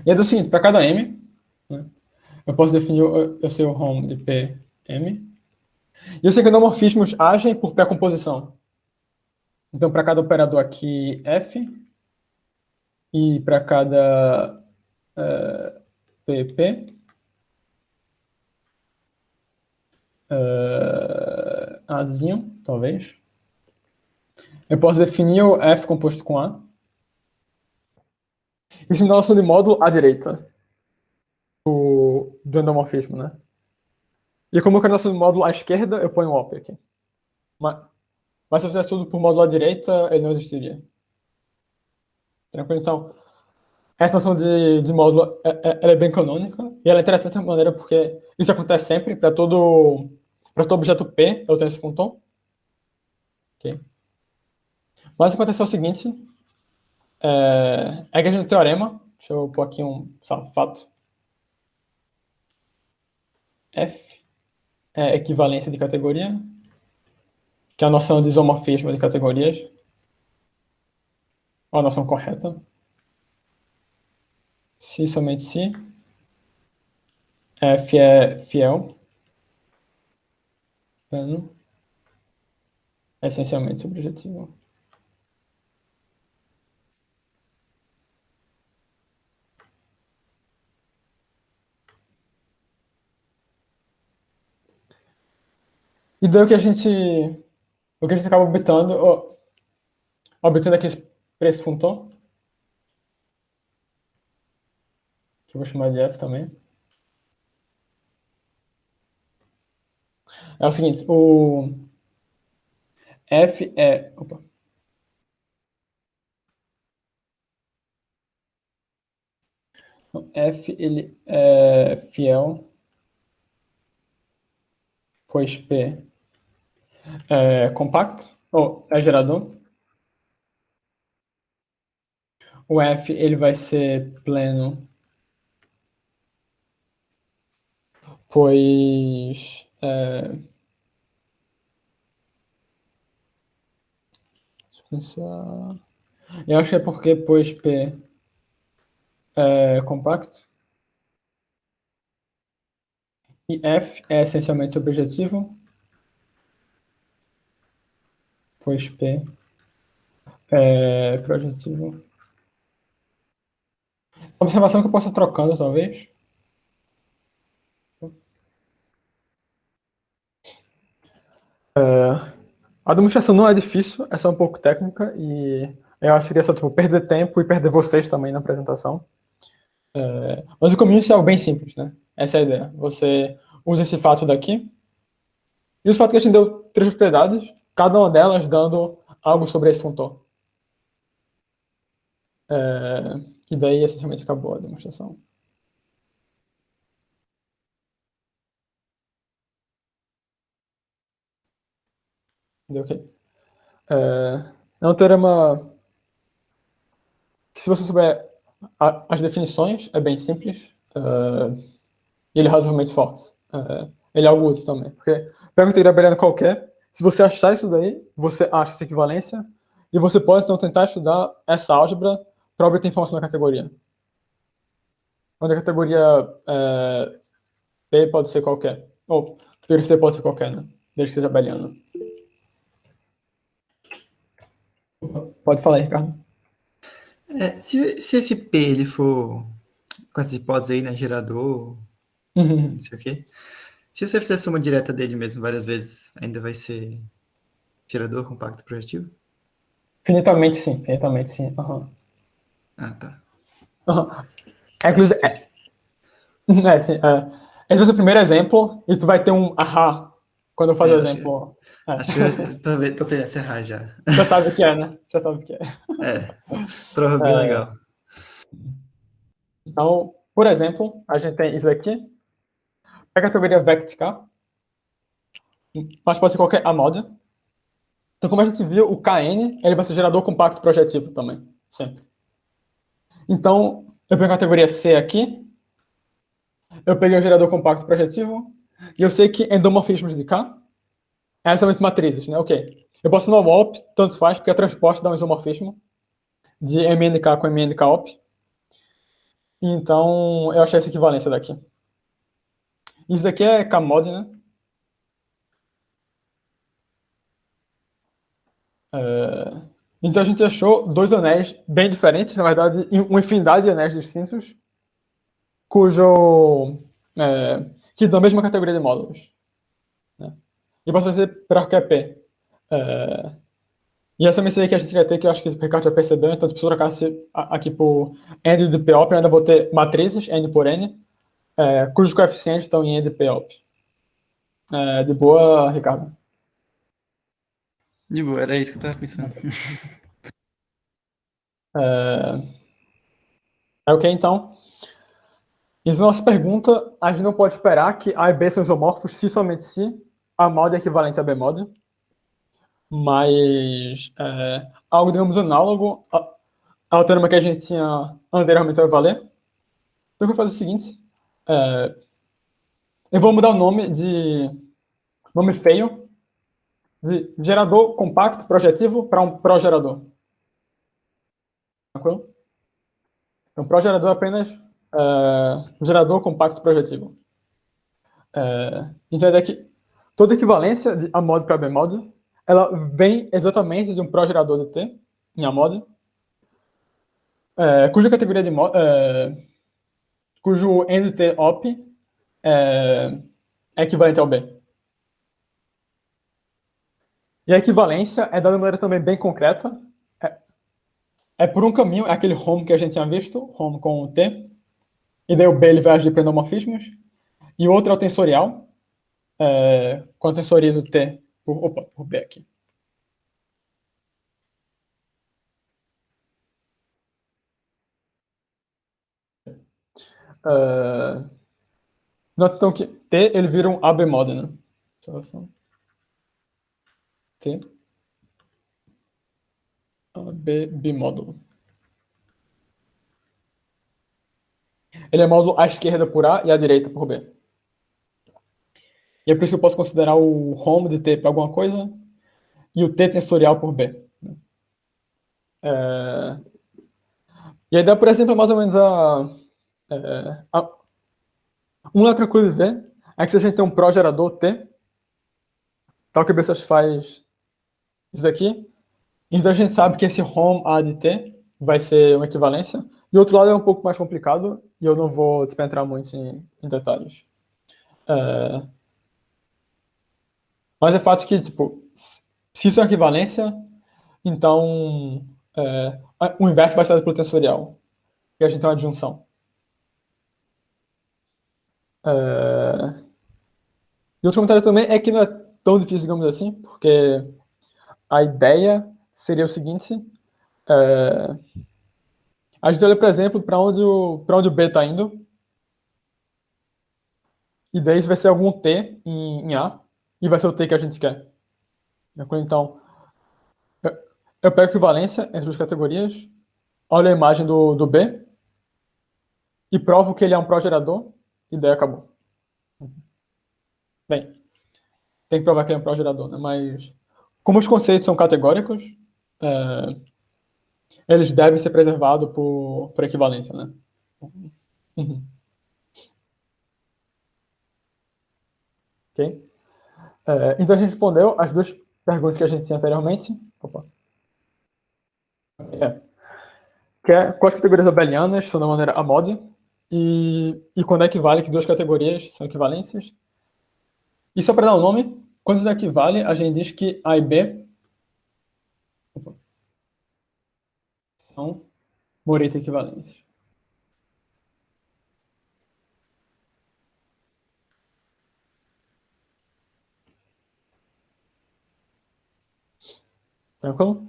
E é do seguinte, para cada M, né, eu posso definir o seu home de P, M. E eu sei que endomorfismos agem por pré-composição. Então, para cada operador aqui, F, e para cada PP, Azinho, talvez. Eu posso definir o F composto com A. Isso me dá a noção de módulo à direita do endomorfismo, né? E como eu quero noção de módulo à esquerda, eu ponho um op aqui. Mas se eu fizesse tudo por módulo à direita, ele não existiria. Tranquilo? Então, essa noção de módulo ela é bem canônica e ela é interessante de uma maneira porque isso acontece sempre para todo objeto P, eu tenho esse funtor. Okay. Mas acontece o seguinte, que a gente tem um teorema, deixa eu pôr aqui um fato. F é equivalência de categoria, que é a noção de isomorfismo de categorias, ou a noção correta. Se somente se F é fiel, plano, é essencialmente subjetivo. E daí o que a gente acaba obtendo aqui para esse funtor, que eu vou chamar de f também, é o seguinte, o f é... Opa. F ele é fiel, pois P é compacto, ou é gerador. O F ele vai ser pleno, pois deixa eu pensar. Eu acho que é porque pois P é compacto. E F é essencialmente objetivo, pois P é projetivo. Observação que eu posso ir trocando, talvez. A demonstração não é difícil, é só um pouco técnica e eu acho que é só tipo, perder tempo e perder vocês também na apresentação. Mas o caminho é algo bem simples, né? Essa é a ideia. Você usa esse fato daqui e os fatos que a gente deu três propriedades, cada uma delas dando algo sobre esse funtor. E daí, essencialmente, acabou a demonstração. Deu ok. É um teorema que, se você souber as definições, é bem simples. E ele é razoavelmente forte. Ele é algo útil também. Porque pega uma teoria booleana qualquer, se você achar isso daí, você acha essa equivalência, e você pode, então, tentar estudar essa álgebra para obter informação da categoria. Onde a categoria P pode ser qualquer. Ou a categoria C pode ser qualquer, né? Desde que seja booleana. Pode falar aí, Ricardo. Se esse P ele for com essas hipóteses aí, né, gerador, não sei o quê, se você fizer soma direta dele mesmo várias vezes, ainda vai ser gerador compacto projetivo? Finitamente sim, finitamente sim. Uhum. Ah, tá. Uhum. Sim, esse vai ser o primeiro exemplo, e tu vai ter um ahá quando eu fazer o exemplo. Acho que eu tô tendo essa errar já. Já sabe o que é, né? Já sabe o que é. Prova bem legal. Então, por exemplo, a gente tem isso aqui. É a categoria vect K, mas pode ser qualquer A-mod. Então, como a gente viu, o KN ele vai ser gerador compacto projetivo também, sempre. Então, eu pego a categoria C aqui, eu peguei o gerador compacto projetivo, e eu sei que endomorfismos de K é somente matrizes, né? Ok. Eu posso no op, tanto faz, porque a transporte dá um isomorfismo de MNK com MNK-op. Então, eu achei essa equivalência daqui. Isso daqui é K-mod, né? Então a gente achou dois anéis bem diferentes, na verdade, uma infinidade de anéis distintos, que dão a mesma categoria de módulos. Né? E posso fazer para qualquer P. E essa mensagem que a gente vai ter, que eu acho que o Ricardo já percebeu, então se eu trocasse aqui por N de POP, eu ainda vou ter matrizes, N por N, cujos coeficientes estão em N de POP. De boa, Ricardo? De boa, era isso que eu tava pensando. Ok, então. E na nossa pergunta, a gente não pode esperar que A e B são isomorfos se somente se A mod é equivalente a B mod. Mas algo, digamos, análogo ao teorema que a gente tinha anteriormente vai valer. Então eu vou fazer o seguinte. Eu vou mudar o nome de nome feio de gerador compacto projetivo para um progerador. Tranquilo? Então, progerador é apenas gerador compacto projetivo. Então, é que toda equivalência de A mod para B mod, ela vem exatamente de um progerador de T, em A mod, cuja categoria de cujo NT op é equivalente ao B. E a equivalência é dada de maneira também bem concreta. É por um caminho, é aquele home que a gente tinha visto, home com o T, e daí o B ele vai agir por endomorfismos, e o outro é o tensorial, quando tensorizo T por B aqui. Nota então que T ele vira um AB modo, né? T AB bimódulo. Ele é módulo à esquerda por A e à direita por B. E é por isso que eu posso considerar o home de T para alguma coisa e o T tensorial por B. E a ideia, por exemplo, é mais ou menos uma tranquilo de ver é que se a gente tem um progerador T, tal que o B satisfaz isso daqui, então a gente sabe que esse home A de T vai ser uma equivalência. E o outro lado é um pouco mais complicado e eu não vou despenetrar muito em detalhes. Mas é fato que, tipo, se isso é uma equivalência, então o inverso vai ser pelo tensorial. E a gente tem uma adjunção. E outro comentário também é que não é tão difícil, digamos assim, porque a ideia seria o seguinte: a gente olha, por exemplo, para onde o B está indo, e daí vai ser algum T em A, e vai ser o T que a gente quer. Então, eu pego a equivalência entre as duas categorias, olho a imagem do B, e provo que ele é um progerador, e daí acabou. Bem, tem que provar que ele é um progerador, né? Mas como os conceitos são categóricos, eles devem ser preservados por equivalência, né? Uhum. Ok? Então a gente respondeu as duas perguntas que a gente tinha anteriormente. Opa. Que é quais categorias abelianas são da maneira amode e quando equivale que duas categorias são equivalências. E só para dar um nome, quando isso equivale, a gente diz que A e B são Morita equivalentes. Tranquilo?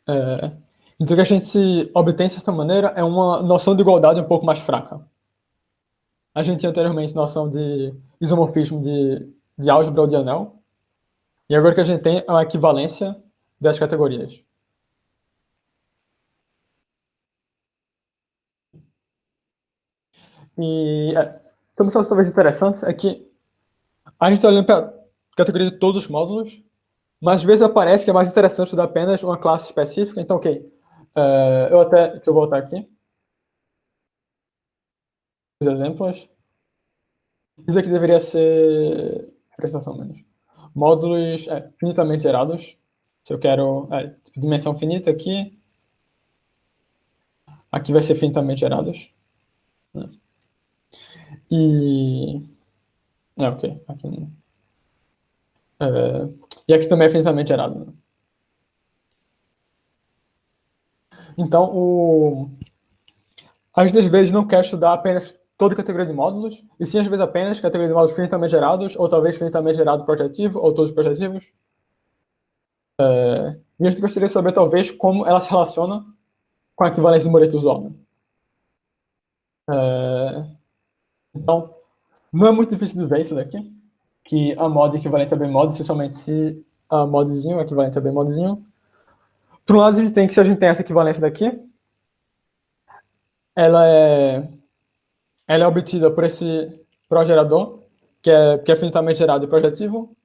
Então o que a gente obtém, de certa maneira, é uma noção de igualdade um pouco mais fraca. A gente tinha anteriormente noção de isomorfismo de álgebra ou de anel, e agora o que a gente tem é uma equivalência das categorias. E uma coisa talvez interessante é que a gente está olhando para a categoria de todos os módulos, mas às vezes aparece que é mais interessante estudar apenas uma classe específica. Então, ok. Deixa eu voltar aqui. Os exemplos. Isso aqui deveria ser prestação menos. Módulos finitamente gerados. Se eu quero dimensão finita aqui, aqui vai ser finitamente gerados. Né? Ok. Aqui não. E aqui também é finitamente gerado. Né? Então, a gente às vezes não quer estudar apenas toda categoria de módulos, e sim às vezes apenas categoria de módulos finitamente gerados, ou talvez finitamente gerado projetivo, ou todos projetivos. E a gente gostaria de saber, talvez, como ela se relaciona com a equivalência de Moretti usual. Então, não é muito difícil de ver isso daqui, que a mod equivalente a B mod, especialmente se a modzinho é equivalente a B modzinho. Por um lado, a gente tem que, se a gente tem essa equivalência daqui, ela é obtida por esse progerador, que é finitamente gerado e projetivo.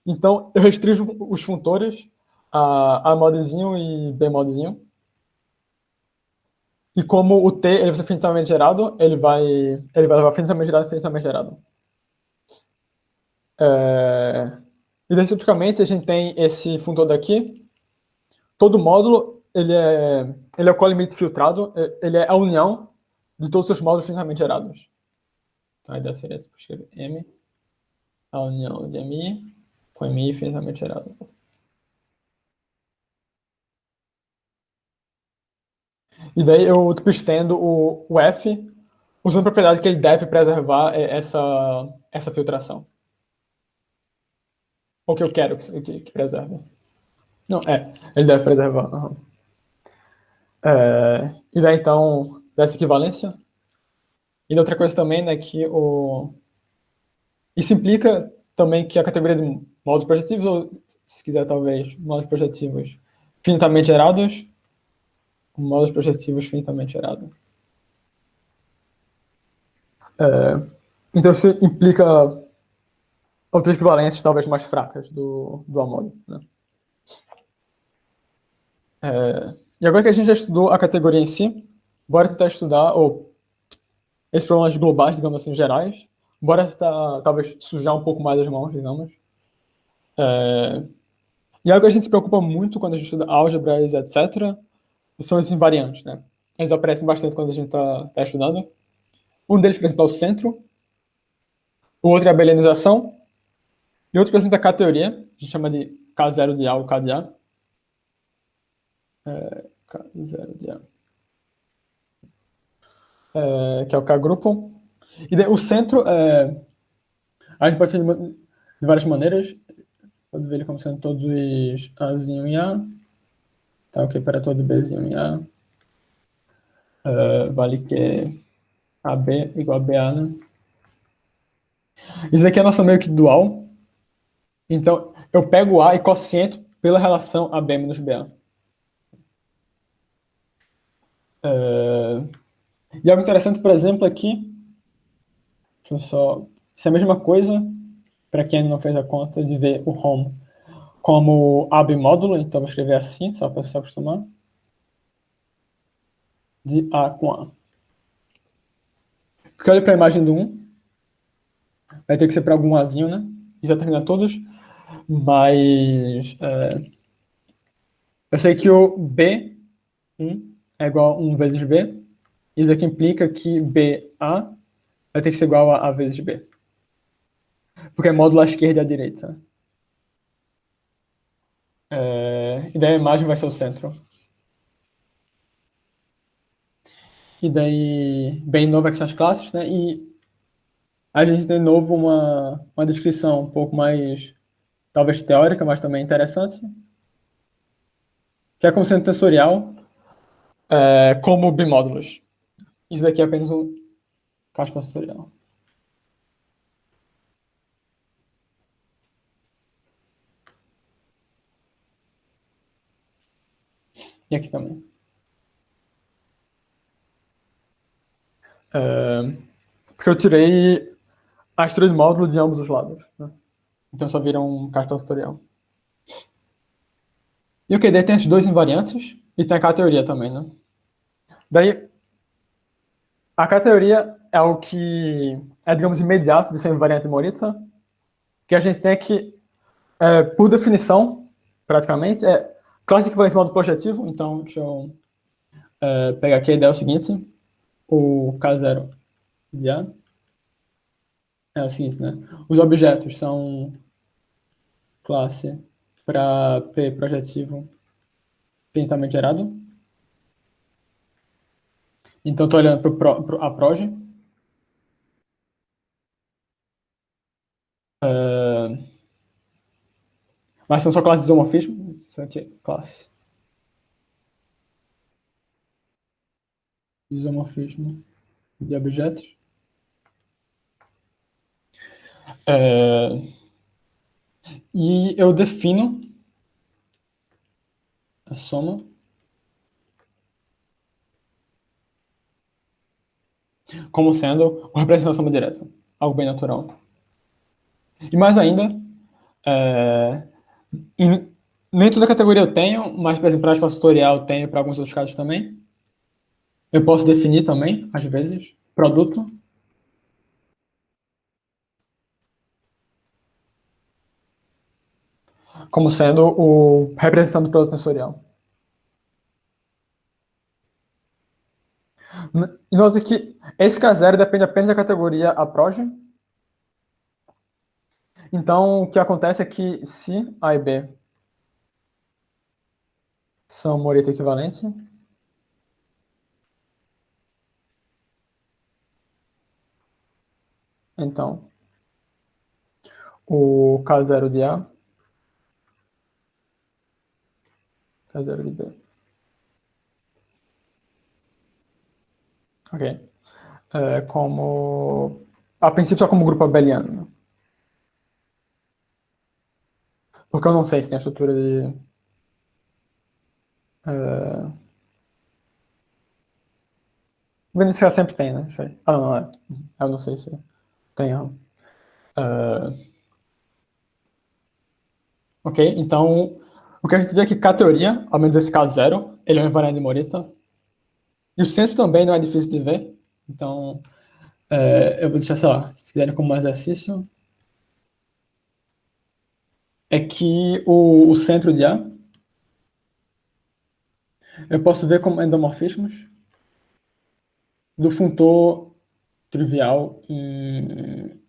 Então, eu restringo os funtores a modzinho e B modzinho. E como o T ele vai ser finitamente gerado, ele vai levar finitamente gerado e finitamente gerado. E daí, tipicamente, a gente tem esse funtor daqui. Todo módulo ele é o colimite filtrado, ele é a união de todos os módulos finitamente gerados. Então, a ideia seria escrever M, a união de MI com MI finitamente gerado. E daí eu estendo o F usando a propriedade que ele deve preservar essa filtração. Ou que eu quero que preserve. Não, ele deve preservar. Uhum. E daí, então, dessa equivalência. E outra coisa também, né, que isso implica também que a categoria de modos projetivos, ou se quiser, talvez, modos projetivos finitamente gerados, modos projetivos finitamente gerados. Então, isso implica outras equivalências talvez mais fracas do modo, né? E agora que a gente já estudou a categoria em si, bora tentar estudar esses problemas globais, digamos assim, gerais. Bora tentar, talvez, sujar um pouco mais as mãos, digamos. E algo que a gente se preocupa muito quando a gente estuda álgebras, etc., são esses invariantes, né? Eles aparecem bastante quando a gente está estudando. Um deles, por exemplo, é o centro. O outro é a belianização. E outro, por exemplo, é a K-teoria. A gente chama de K0 de A ou K de A. K0 de A. Que é o K-grupo. E daí, o centro, a gente pode fazer de várias maneiras. Pode ver ele como sendo todos os Azinho em A. Tá, ok, para todo Bzinho em A. Vale que AB igual a BA, né? Isso aqui é a nossa meio que dual. Então, eu pego A e quociento pela relação AB menos BA. E algo interessante, por exemplo, aqui, deixa eu só... Isso é a mesma coisa, para quem não fez a conta, de ver o home como AB módulo, então vou escrever assim, só para se acostumar. De A com A. Porque olha para a imagem do 1, vai ter que ser para algum Azinho, né? E já termina todos. Mas eu sei que o B1 é igual a 1 vezes B. Isso aqui implica que BA vai ter que ser igual a A vezes B. Porque é módulo à esquerda e à direita. E daí a imagem vai ser o centro. E daí, bem novo aqui são as classes, né? E a gente tem de novo uma descrição um pouco mais, talvez teórica, mas também interessante. Que é como sendo tensorial, como bimódulos. Isso daqui é apenas um caso tensorial. E aqui também. Porque eu tirei a estrutura de módulo de ambos os lados, né? Então só vira um cartão tutorial. E ok, daí tem esses dois invariantes e tem a K-teoria também, né? Daí, a K-teoria é o que é, digamos, imediato de ser um invariante de Morita, que a gente tem que, por definição, praticamente, classe equivalente modo projetivo. Então, deixa eu pegar aqui a ideia é o seguinte, o K0 de A é o seguinte, né? Os objetos são classe para P projetivo finitamente gerado. Então, estou olhando para a proje. Mas são só classes de isomorfismo. Isso aqui é classe. Isomorfismo de objetos. E eu defino a soma como sendo uma representação direta, algo bem natural. E mais ainda, nem toda categoria eu tenho, mas, por exemplo, para espaço tutorial eu tenho para alguns outros casos também. Eu posso definir também, às vezes, produto. Como sendo representando o produto tensorial. E nota que esse K0 depende apenas da categoria approach. Então, o que acontece é que se A e B são Morita equivalentes, então, o K0 de A, K0 de B. Ok. A princípio só como grupo abeliano, né? Porque eu não sei se tem a estrutura de... Venezuela sempre tem, né? Não é. Eu não sei se tem. Ok, então, o que a gente vê é que K teoria, ao menos esse caso zero, ele é um invariante de Morita. E o centro também não é difícil de ver. Então, eu vou deixar, sei lá, se quiserem como um exercício, é que o centro de A, eu posso ver como endomorfismos do funtor trivial em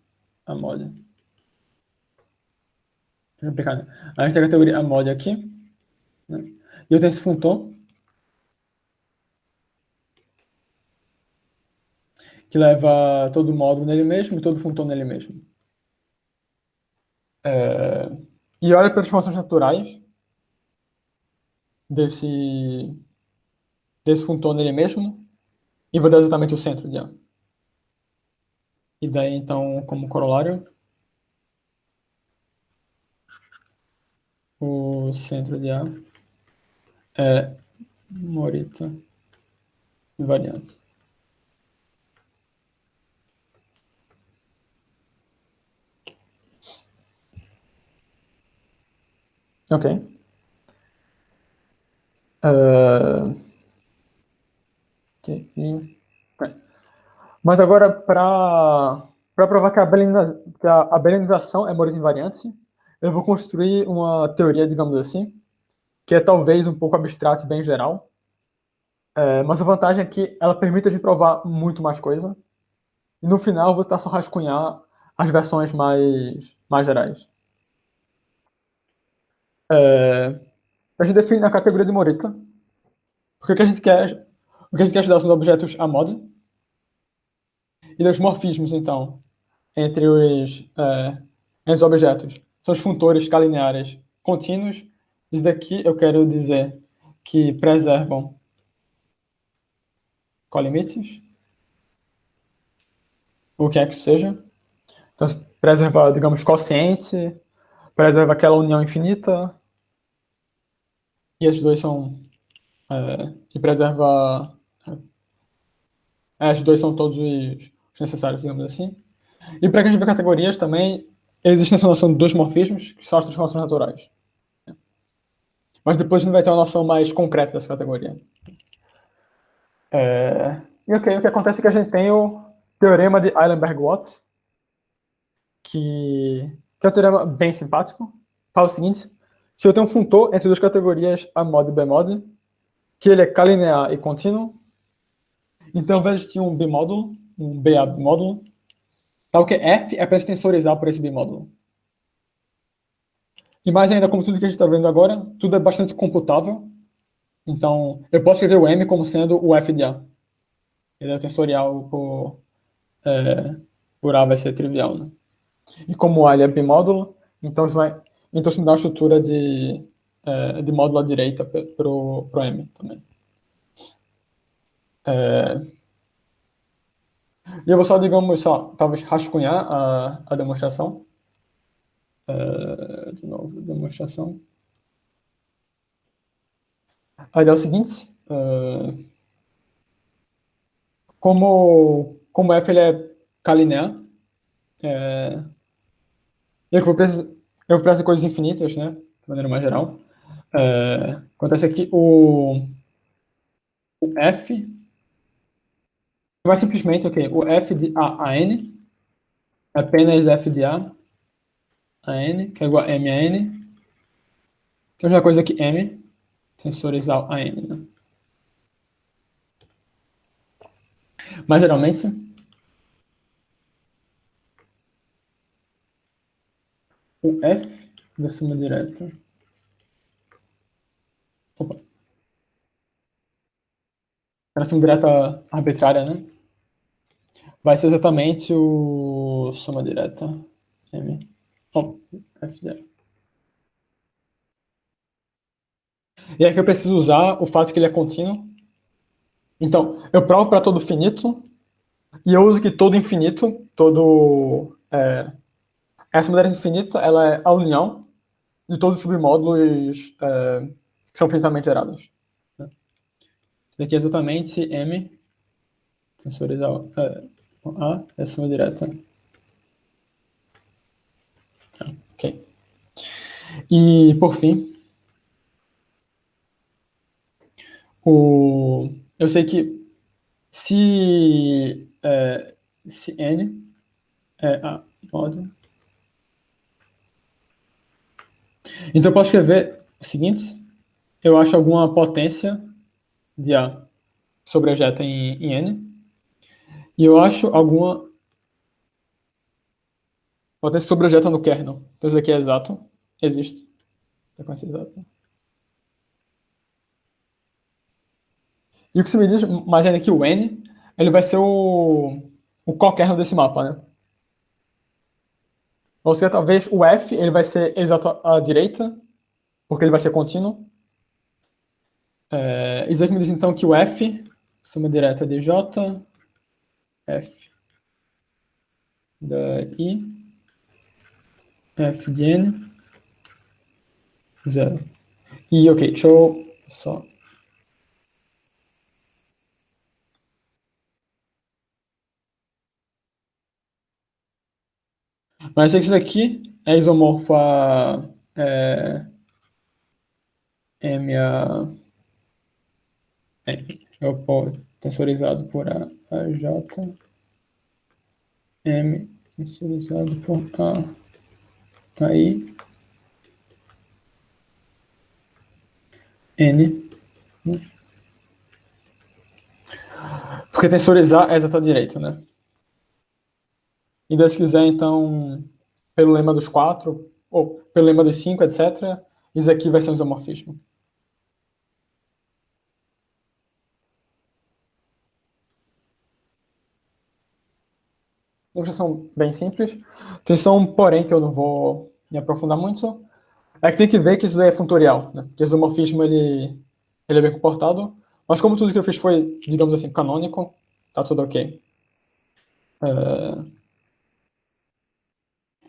Amode. Deixa eu explicar, né? A gente tem a categoria Amode aqui, né? E eu tenho esse funtor que leva todo módulo nele mesmo e todo funtor nele mesmo. E olha para as transformações naturais desse funtor nele mesmo e vou dar exatamente o centro de A. E daí, então, como corolário, o centro de A é Morita invariância. Ok. Mas agora, para provar que a abelianização é Morita invariante, eu vou construir uma teoria, digamos assim, que é talvez um pouco abstrata e bem geral. Mas a vantagem é que ela permite a gente provar muito mais coisa. E no final eu vou tentar só rascunhar as versões mais gerais. A gente define a categoria de Morita. O que a gente quer estudar são os objetos a mod e os morfismos, então, entre os objetos. São os funtores calineares contínuos. Isso daqui eu quero dizer que preservam colimites, o que é que seja. Então, preserva, digamos, quociente, preserva aquela união infinita, e esses dois são... e preserva... esses dois são todos os necessários, digamos assim. E para que a gente ver categorias também, existe essa noção de dois morfismos, que são as transformações naturais. Mas depois a gente vai ter uma noção mais concreta dessa categoria. E ok, o que acontece é que a gente tem o teorema de Eilenberg-Watt, que é um teorema bem simpático. Fala o seguinte: se eu tenho um funtor entre duas categorias A mod e B mod, que ele é calinear e contínuo, então ao invés de ter um bimódulo, um BA bimódulo, tal que F é para extensorizar por esse bimódulo. E mais ainda, como tudo que a gente está vendo agora, tudo é bastante computável. Então, eu posso escrever o M como sendo o F de A. Ele é tensorial por A vai ser trivial, né? E como A ele é bimódulo, então isso me dá uma estrutura de módulo à direita pro M também. E eu vou só, digamos, talvez rascunhar a demonstração. De novo, demonstração. A ideia é o seguinte: como F ele é calinear, eu vou precisar de coisas infinitas, né? De maneira mais geral. Acontece aqui o F vai simplesmente, ok, o F de A a N é apenas F de A N, que é igual a M a N, que é a mesma coisa que M, sensorizar a N, né? Mas geralmente, o F da suma direta. Opa. Era suma direta arbitrária, né? vai ser exatamente o soma direta M. Bom, F0. E aqui eu preciso usar o fato que ele é contínuo. Então, eu provo para todo finito, e eu uso que todo infinito, essa matriz infinita, ela é a união de todos os submódulos que são finitamente gerados. Isso daqui é exatamente M, tensorizar A, é a soma direta. Ok. E, por fim, eu sei que se N é A módulo, então eu posso escrever o seguinte: eu acho alguma potência de A sobrejeta em N, e eu acho alguma potência sobrejeta no kernel. Então isso aqui é exato, existe. Sequência exata. E o que você me diz mais ainda é que o N, ele vai ser o coquerno desse mapa, né? Ou seja, talvez o F, ele vai ser exato à direita, porque ele vai ser contínuo. Isso aqui me diz então que o F, soma direta de J, F da I, F de N, 0. E ok, deixa eu só... Mas isso daqui é isomorfo a M a... eu tensorizado por A J, M tensorizado por A I, N. Porque tensorizar é exato à direita, né? E daí, se quiser, então, pelo lema dos 4, ou pelo lema dos 5, etc., isso aqui vai ser um isomorfismo. Ilustração bem simples. Tem só um porém que eu não vou me aprofundar muito. É que tem que ver que isso daí é funtorial, né? Que o isomorfismo ele é bem comportado. Mas como tudo que eu fiz foi, digamos assim, canônico, tá tudo ok.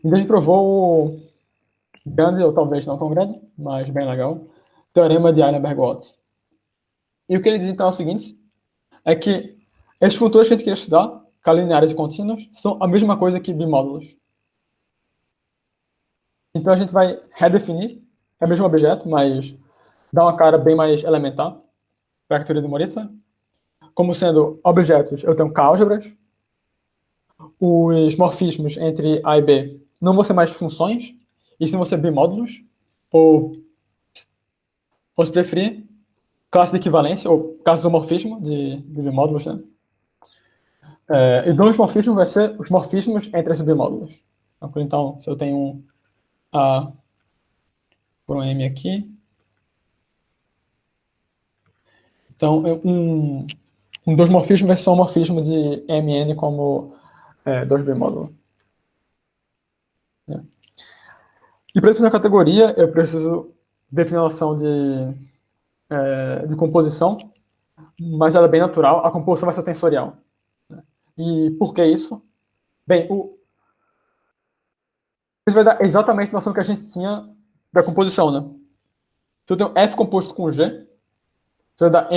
E a gente provou o grande, ou talvez não tão grande, mas bem legal, teorema de Eilenberg-Watts. E o que ele diz então é o seguinte, é que esses futuros que a gente quer estudar, calineares e contínuos, são a mesma coisa que bimódulos. Então a gente vai redefinir, é o mesmo objeto, mas dá uma cara bem mais elementar para a teoria do Moritz. Como sendo objetos, eu tenho K-álgebras, os morfismos entre A e B não vão ser mais funções, e sim vão ser bimódulos, ou se preferir, classe de equivalência, ou classe de homorfismo de bimódulos, né? E dois morfismos vai ser os morfismos entre esses bimódulos. Então, se eu tenho um A por um M aqui, então um dos morfismos vai ser um morfismo de MN como 2 bimódulo. Né? E para definir a categoria, eu preciso definir a noção de composição, mas ela é bem natural. A composição vai ser tensorial. Né? E por que isso? Bem, isso vai dar exatamente a noção que a gente tinha da composição, né? Se eu tenho F composto com G, você vai dar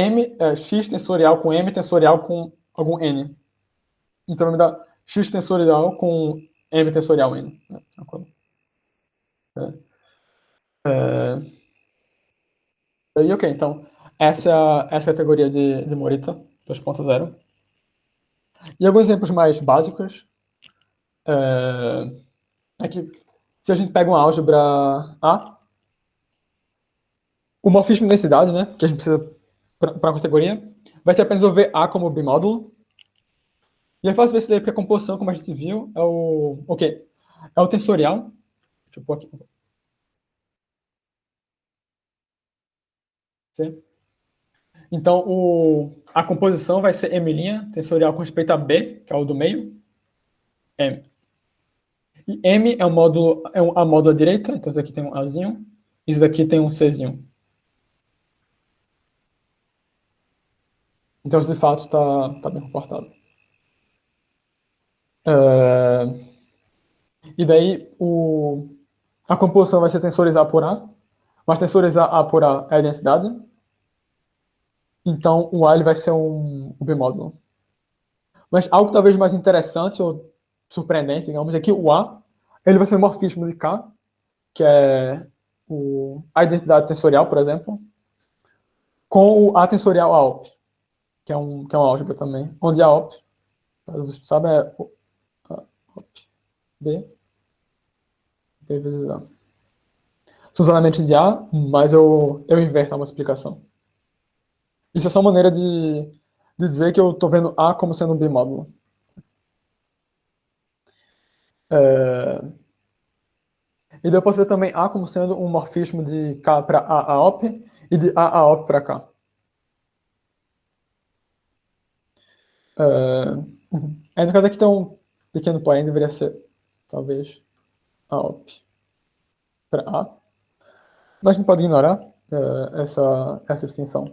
X tensorial com M tensorial com algum N. Então vai me dar X tensorial com M tensorial N. Né? E ok, então essa é a categoria de Morita 2.0. E alguns exemplos mais básicos é que se a gente pega uma álgebra A, o morfismo de densidade, né, que a gente precisa para a categoria, vai ser apenas eu ver A como bimódulo. E é fácil ver isso daí porque a composição, como a gente viu, é o tensorial. Deixa eu pôr aqui. Então, a composição vai ser M' tensorial com respeito a B, que é o do meio. M. E M é a módulo à direita, então isso aqui tem um Azinho, isso daqui tem um Czinho. Então, isso de fato está bem comportado. E daí, a composição vai ser tensorizar por A, mas tensorizar A por A é a densidade. Então, o A ele vai ser um bimódulo. Mas algo talvez mais interessante ou surpreendente, digamos, é que o A ele vai ser um morfismo de K, que é a identidade tensorial, por exemplo, com o A tensorial AOP, que é uma álgebra também, onde a AOP, você sabe, é B vezes A. São os elementos de A, mas eu inverto a multiplicação. Isso é só uma maneira de dizer que eu estou vendo A como sendo um bimódulo. E daí eu posso ver também A como sendo um morfismo de K para AOP e de AOP para K. Aí no caso aqui tem um pequeno porém, deveria ser talvez AOP para A. Mas a gente pode ignorar essa distinção.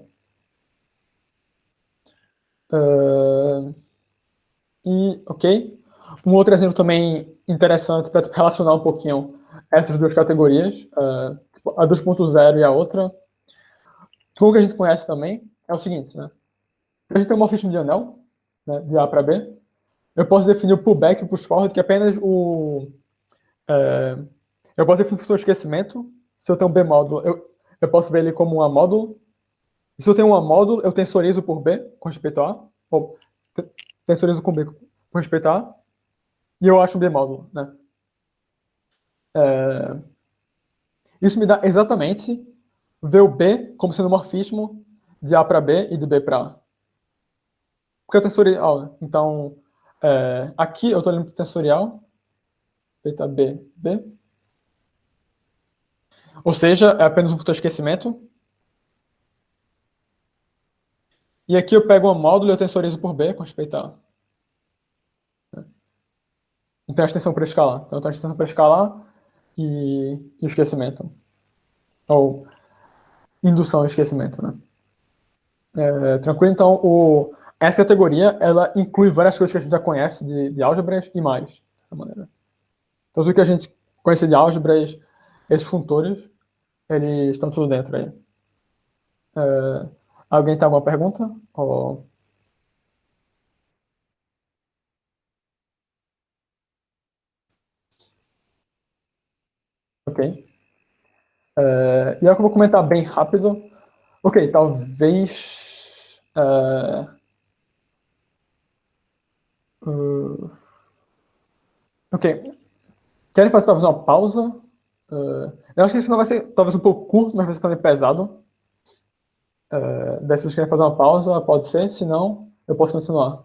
Ok. Um outro exemplo também interessante para relacionar um pouquinho essas duas categorias, tipo, a 2.0 e a outra, tudo que a gente conhece também é o seguinte, né? Se a gente tem um morfismo de anel, né, de A para B, eu posso definir o pullback e o push-forward, que é apenas eu posso definir o fator esquecimento. Se eu tenho um B módulo, eu posso ver ele como um A módulo. E se eu tenho um A módulo, eu tensorizo por B com respeito a A, ou tensorizo com B com respeito a A, e eu acho um B módulo, né? Isso me dá exatamente ver o B como sendo um morfismo de A para B e de B para A. Porque eu tensorial, então, aqui eu estou olhando para o tensorial, θ B, B. Ou seja, é apenas um fator esquecimento. E aqui eu pego um módulo e eu tensorizo por B com respeito a A. Então, a extensão para escalar. Então, eu tenho a extensão para escalar e o esquecimento. Ou indução e esquecimento, né? Tranquilo? Então, essa categoria, ela inclui várias coisas que a gente já conhece de álgebras e mais, dessa maneira. Então, tudo que a gente conhece de álgebras, esses funtores, eles estão tudo dentro aí. Alguém tem alguma pergunta? Ou... Ok. E algo que eu vou comentar bem rápido. Ok, talvez... ok. Querem fazer talvez uma pausa? Eu acho que esse final vai ser talvez um pouco curto, mas vai ser também pesado. Daí se vocês querem fazer uma pausa, pode ser. Se não, eu posso continuar.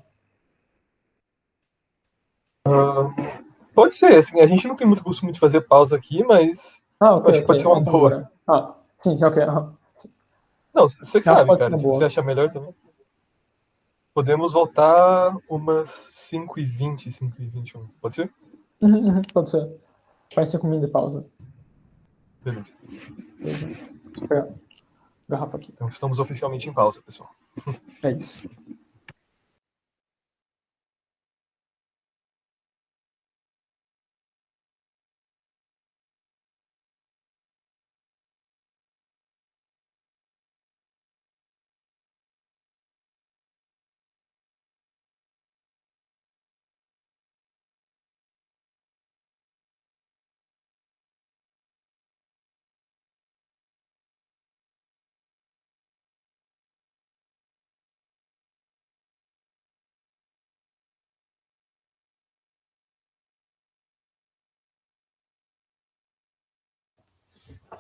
Pode ser, assim, a gente não tem muito costume de fazer pausa aqui, mas Ok, acho que pode ser uma então boa. bora. Sim, ok. Não, você que Acho que sabe, pode ser cara, uma se você boa. achar melhor também. Podemos voltar umas 5h20, 5h21. Pode ser? Pode ser. Faz 5 minutos de pausa. Beleza. Deixa eu pegar a garrafa aqui. Então estamos oficialmente em pausa, pessoal. É isso.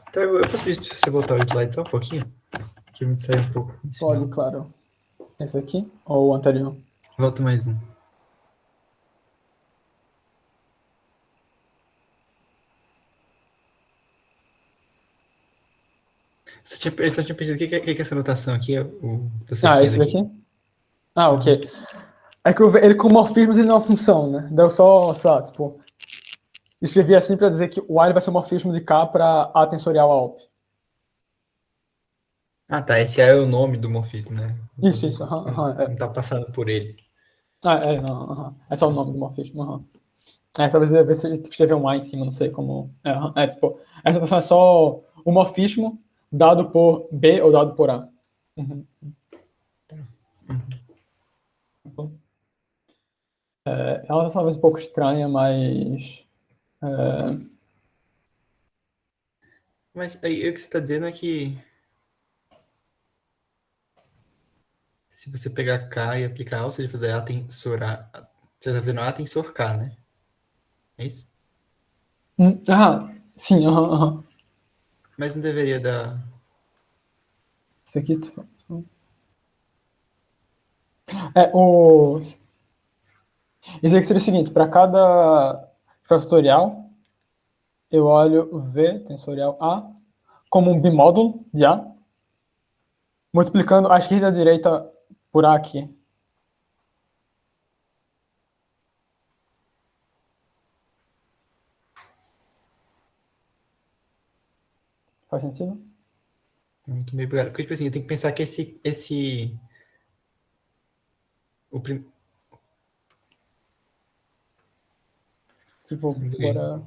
Então, eu posso pedir pra você voltar o slide só um pouquinho? Que eu me distraí um pouco. Pode, claro. Esse aqui ou o anterior? Volta mais um. Eu só tinha pensado, o que é essa anotação aqui? Tá certinho Esse aqui? daqui? Ok. É que ele com morfismos ele não é uma função, né? Daí eu só, tipo, escrevi assim para dizer que o A ele vai ser o morfismo de K para A tensorial a OP. Ah, tá. Esse A é o nome do morfismo, né? Isso, Não tá passando por ele. não, é só o nome do morfismo, talvez ver se escrever um A em cima, não sei como. Tipo, essa notação é só o morfismo dado por B ou dado por A. Uhum. Ela é talvez um pouco estranha, mas. Mas aí o que você está dizendo é que se você pegar K e aplicar A, ou seja, fazer A tensor A, você está fazendo A tensor K, né? É isso? Sim, aham. Mas não deveria dar. Isso aqui. O. Isso aqui seria o seguinte: para cada fatorial, eu olho V tensorial A como um bimódulo de A, multiplicando a esquerda e a direita por A aqui. Faz sentido? Muito bem, obrigado. Porque, tipo assim, eu tenho que pensar que o prim... Tipo, bora.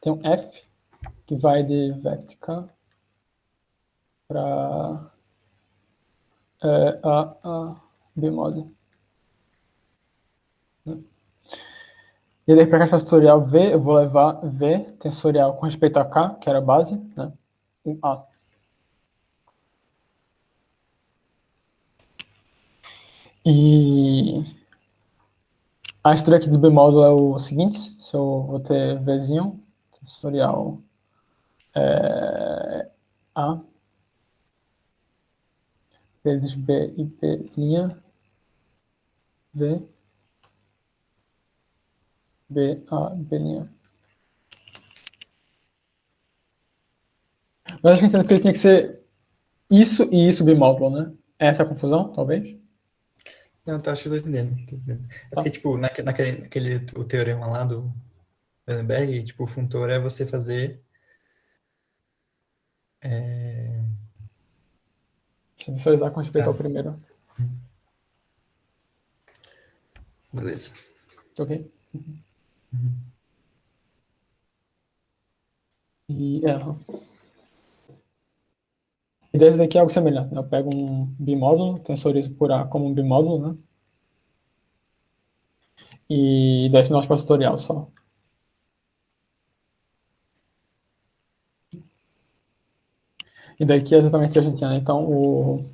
Tem um F que vai de vect K para A bimódulo. E daí para cada fatorial V, eu vou levar V tensorial com respeito a K, que era a base, né? Um A. E a estrutura aqui do bemódulo é o seguinte: se eu vou ter Vzinho, tensorial A, vezes B e B', V, B, A, B'. Mas acho que entendo que ele tinha que ser isso e isso bimódulo, né? É essa a confusão, talvez? Não, tá, acho que eu tô entendendo. É Tá. porque, tipo, naquele o teorema lá do Heisenberg, tipo, o funtor é você fazer. Deixa eu visualizar com respeito Tá, ao primeiro. beleza. Ok? Aham. E desse daqui é algo semelhante, né? Eu pego um bimódulo, tensorizo por A como um bimódulo, né? E desce meu fatorial só. E daqui é exatamente o que a gente tinha, né? Então,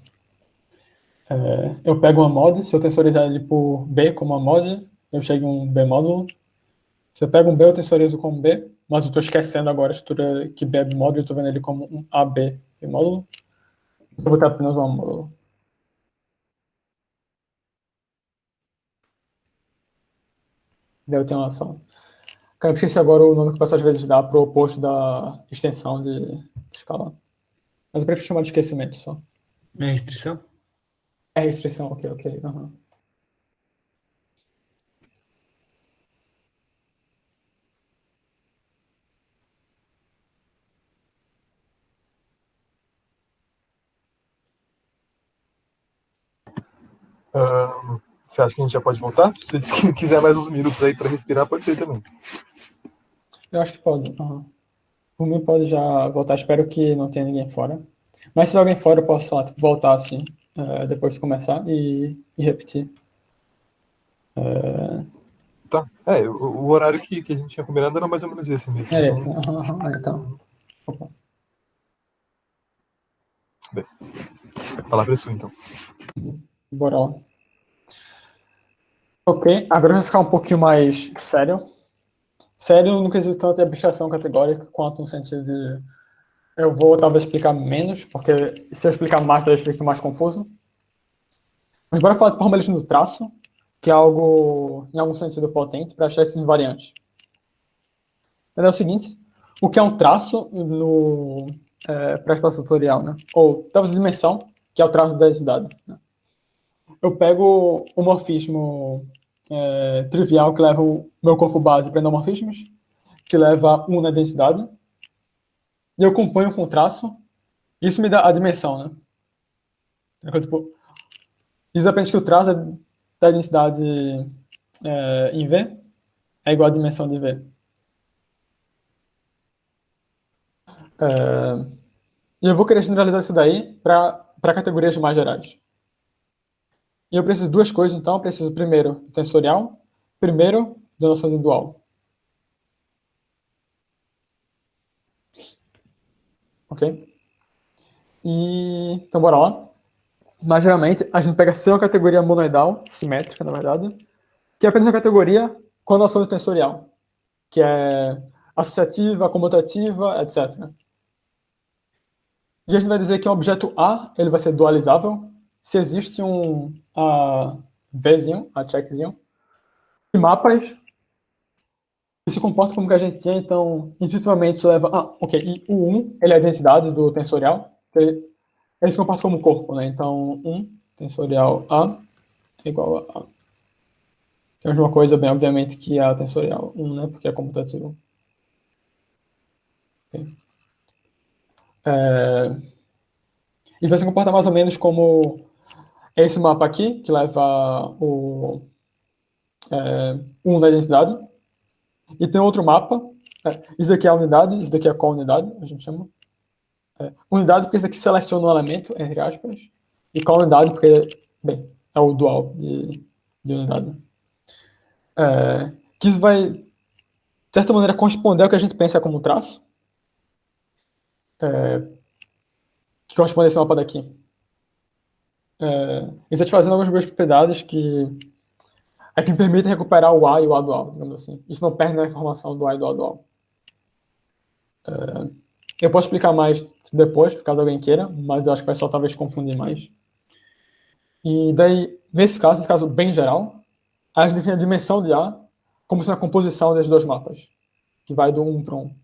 eu pego uma mod, se eu tensorizar ele por B como uma mod, eu chego em um B módulo. Se eu pego um B, eu tensorizo como B, mas eu estou esquecendo agora a estrutura que B é bimódulo, eu estou vendo ele como um AB bimódulo. Eu vou botar apenas um módulo. Daí eu tenho uma ação. Cara, eu esqueci agora o nome que o pessoal às vezes dá para o oposto da extensão de escala. Mas eu prefiro chamar de esquecimento só. É restrição? É restrição, ok. Uhum. Você acha que a gente já pode voltar? Se você quiser mais uns minutos aí para respirar, pode ser também. Eu acho que pode. Uhum. Por mim pode já voltar. Espero que não tenha ninguém fora. Mas se tiver alguém fora, eu posso só tipo, voltar assim, depois de começar e repetir. Tá. O horário que a gente tinha combinado era mais ou menos esse mesmo. É esse, Então, né? Então. Opa. bem, a palavra é sua, então. Bora lá. Ok, agora vai ficar um pouquinho mais sério. Sério no quesito tanto de abstração categórica, quanto no sentido de eu vou talvez explicar menos, porque se eu explicar mais, talvez fique mais confuso. Mas bora falar de formalismo do traço, que é algo, em algum sentido, potente para achar esses invariantes. Mas é o seguinte, o que é um traço para espaço tutorial, né? Ou talvez dimensão, que é o traço da densidade, né? Eu pego o morfismo trivial que leva o meu corpo base para endomorfismos, que leva 1 na densidade, e eu componho com traço. Isso me dá a dimensão, né? Então, tipo, isso aprende que o traço da densidade em V é igual à dimensão de V. E eu vou querer generalizar isso daí para categorias mais gerais. E eu preciso de duas coisas, então. Eu preciso, primeiro, do tensorial, primeiro, da noção de dual. Ok? Então, bora lá. Mas, geralmente, a gente pega uma categoria monoidal, simétrica, na verdade, que é apenas uma categoria com a noção de tensorial, que é associativa, comutativa, etc. E a gente vai dizer que um objeto A ele vai ser dualizável se existe um Vzinho, a checkzinho, de mapas que se comportam como que a gente tinha, então, intuitivamente isso leva... ok, e o 1, ele é a densidade do tensorial, ele se comporta como corpo, né? Então, 1 tensorial A é igual a A. É a mesma coisa, bem, obviamente, que a tensorial 1, né? Porque é comutativo. Okay. E vai se comportar mais ou menos como esse mapa aqui, que leva o 1 da densidade. E tem outro mapa. Isso daqui é a unidade, isso daqui é a co-unidade, a gente chama. Unidade porque isso aqui seleciona um elemento, entre aspas. E co-unidade porque, bem, é o dual de unidade. Que isso vai, de certa maneira, corresponder ao que a gente pensa como traço. Que corresponde a esse mapa daqui. Isso é fazendo algumas propriedades que me permitem recuperar o A e o A dual, digamos assim. Isso não perde na informação do A e do A dual. Eu posso explicar mais depois, caso alguém queira, mas eu acho que vai só talvez confundir mais. E daí, nesse caso bem geral, a gente define a dimensão de A como sendo a composição desses dois mapas, que vai do 1 para 1.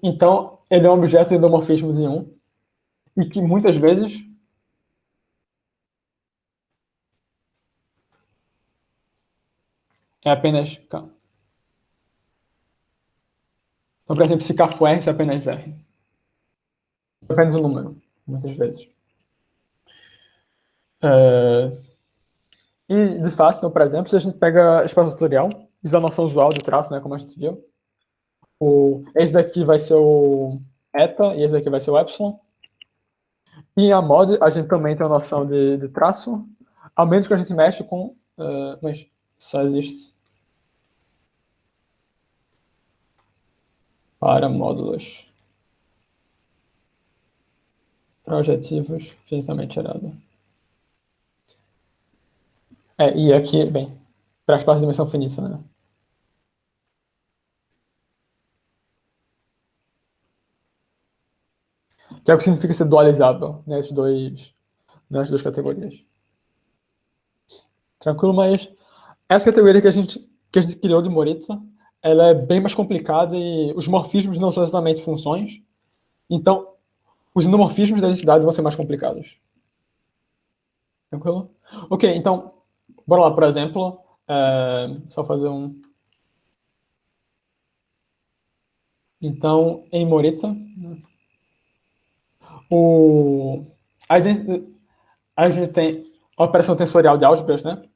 Então, ele é um objeto de endomorfismo de 1, e que muitas vezes é apenas K. Então, por exemplo, se K for R, isso é apenas R. É apenas um número, muitas vezes. E, de fato, então, por exemplo, se a gente pega espaço tutorial, usa a noção usual de traço, né, como a gente viu, esse daqui vai ser o eta e esse daqui vai ser o epsilon. E em a mod, a gente também tem a noção de traço, a menos que a gente mexe com... mas só existe para módulos projetivos finitamente gerados. E aqui, bem, para espaço de dimensão finita, né? Que é o que significa ser dualizável nessas duas categorias. Tranquilo, mas essa categoria que a gente criou de Moritz, ela é bem mais complicada e os morfismos não são exatamente funções. Então, os endomorfismos da densidade vão ser mais complicados. Tranquilo? Ok, então, bora lá, por exemplo, só fazer um... Então, em Moritz, a gente tem a operação tensorial de álgebras, né?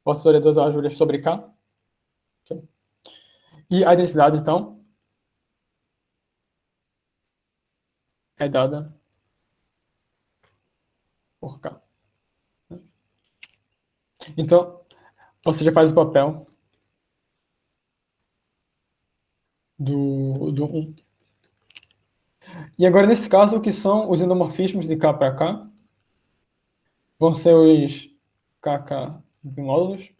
Posso teoria das álgebras sobre K. Okay. E a densidade, então, é dada por K. Então, você já faz o papel do 1. E agora, nesse caso, o que são os endomorfismos de K para K? Vão ser os KK bimódulos.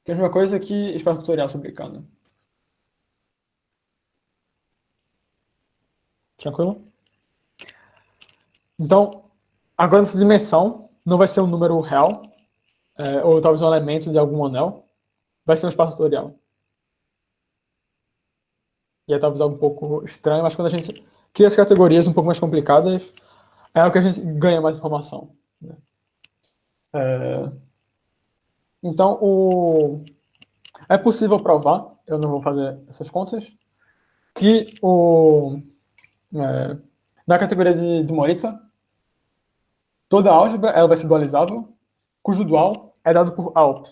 Que é a mesma coisa que espaço tutorial sobre K, né? Tranquilo? Então, agora nessa dimensão, não vai ser um número real, ou talvez um elemento de algum anel, vai ser um espaço tutorial. E é talvez algo um pouco estranho, mas quando a gente cria as categorias um pouco mais complicadas, é o que a gente ganha mais informação. Né? Então, é possível provar, eu não vou fazer essas contas, que na categoria de Morita, toda álgebra ela vai ser dualizável, cujo dual é dado por ALP,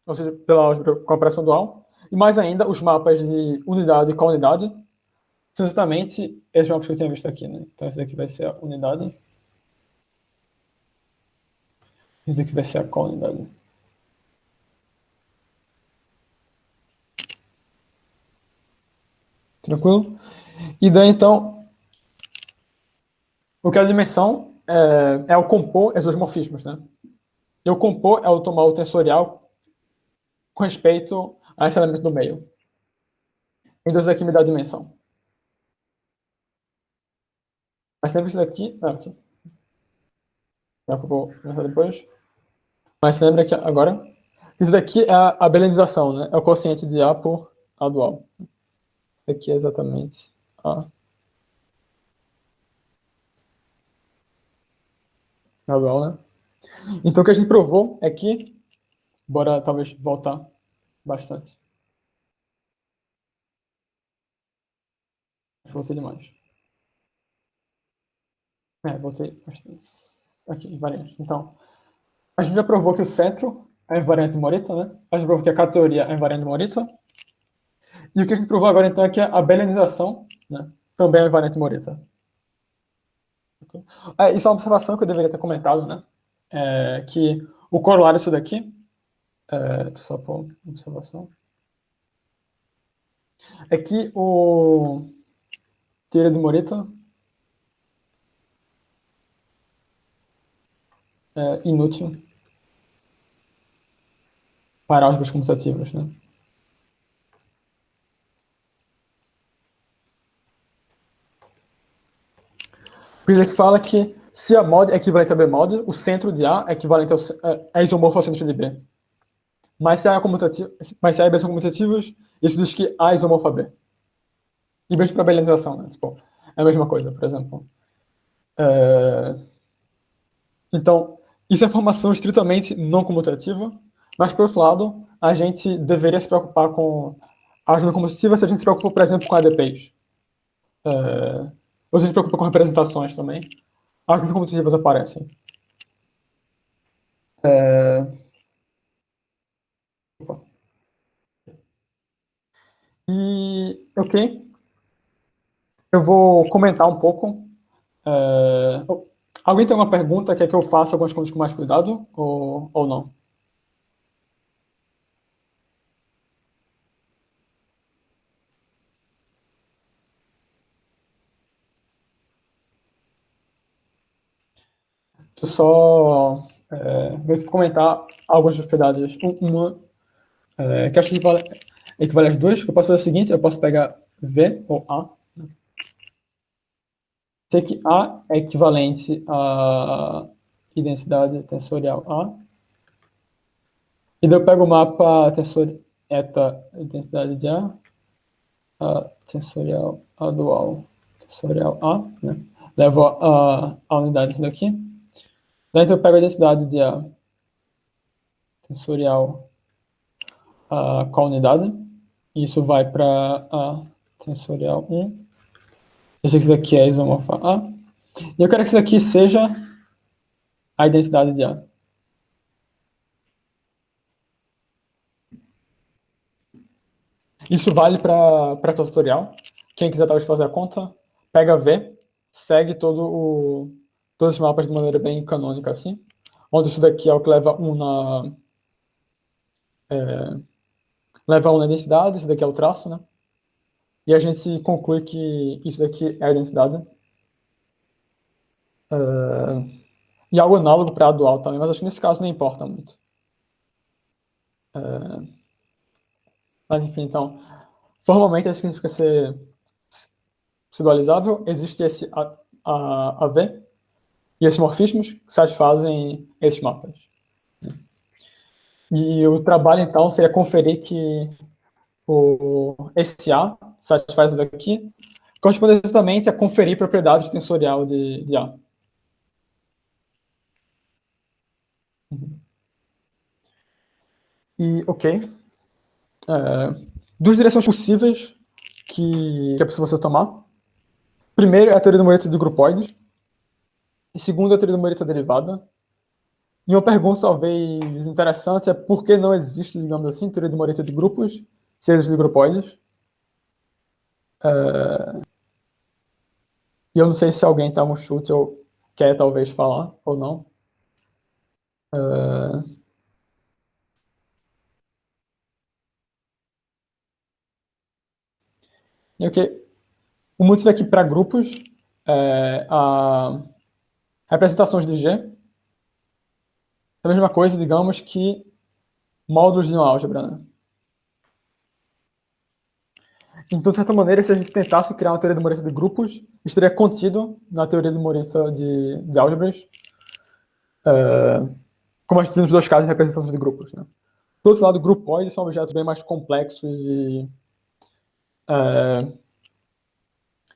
ou seja, pela álgebra com a operação dual, e mais ainda, os mapas de unidade e counidade são exatamente esses mapas que eu tinha visto aqui. Né? Então, esse aqui vai ser a unidade. Esse aqui vai ser a counidade. Tranquilo? E daí, então, o que é a dimensão é o compor esses dois morfismos, né? E o compor é o tomar o tensorial com respeito a esse elemento do meio. Então, isso aqui me dá a dimensão. Mas sempre isso daqui... aqui. Já que eu vou começar depois. Mas você lembra que agora... Isso daqui é a belenização, né? É o quociente de A por A dual. Isso aqui é exatamente A dual, né? Então, o que a gente provou é que... Bora, talvez, voltar bastante. Voltei demais. Voltei bastante. Aqui, invariante. Então, a gente já provou que o centro é invariante de Morita, né? A gente provou que a categoria é invariante de Morita. E o que a gente provou agora, então, é que a belenização, né, também é invariante de Morita. Okay? Isso é uma observação que eu deveria ter comentado, né? Que o corolário disso daqui, só por observação, é que o teoria de Morita é inútil para álgebras comutativas, né? Por isso que fala que se a mod é equivalente a B mod, o centro de A é equivalente é isomorfo ao centro de B. Mas se A e B são comutativos, isso diz que A é isomorfo a B. E mesmo para belenização, né? Tipo, é a mesma coisa, por exemplo. Então, isso é informação estritamente não comutativa, mas, por outro lado, a gente deveria se preocupar com a álgebra comutativa se a gente se preocupa, por exemplo, com ADPs. Ou se a gente se preocupa com representações também. As álgebras comutativas aparecem. E, ok, eu vou comentar um pouco. Alguém tem alguma pergunta? Quer que eu faça algumas coisas com mais cuidado ou não? Deixa eu só comentar algumas propriedades. Uma que acho que equivale às duas. Eu posso fazer o seguinte, eu posso pegar V ou A. Sei que A é equivalente à densidade tensorial A. E daí eu pego o mapa eta densidade de A tensorial A dual tensorial A, né? Levo a unidade daqui. Daí então eu pego a densidade de A tensorial com a unidade. E isso vai para A tensorial 1. Eu sei que isso daqui é isomorfo a A. E eu quero que isso daqui seja a densidade de A. Isso vale para tutorial. Quem quiser talvez fazer a conta, pega V, segue todos os mapas de maneira bem canônica assim. Onde isso daqui é o que leva 1 na densidade, isso daqui é o traço, né? E a gente conclui que isso daqui é a densidade. E algo análogo para a dual também, mas acho que nesse caso não importa muito. Mas enfim, então, formalmente isso significa ser dualizável, existe esse AV e esses morfismos que satisfazem esses mapas. E o trabalho, então, seria conferir que esse A satisfaz isso daqui, corresponde exatamente a conferir propriedade tensorial de A. E, ok. Duas direções possíveis que é possível você tomar. Primeiro é a teoria do Morita de grupoides. E segundo é a teoria do Morita derivada. E uma pergunta talvez interessante é por que não existe, digamos assim, teoria do Morita de grupos, se existe de grupoides. E eu não sei se alguém está um chute ou quer talvez falar ou não. E ok. O motivo aqui para grupos é a representações de G. É a mesma coisa, digamos, que módulos de uma álgebra, né? Então, de certa maneira, se a gente tentasse criar uma teoria do Morita de grupos, estaria contido na teoria do Morita de álgebras, como a gente viu nos dois casos de representações de grupos, né? Por outro lado, grupoides são objetos bem mais complexos e,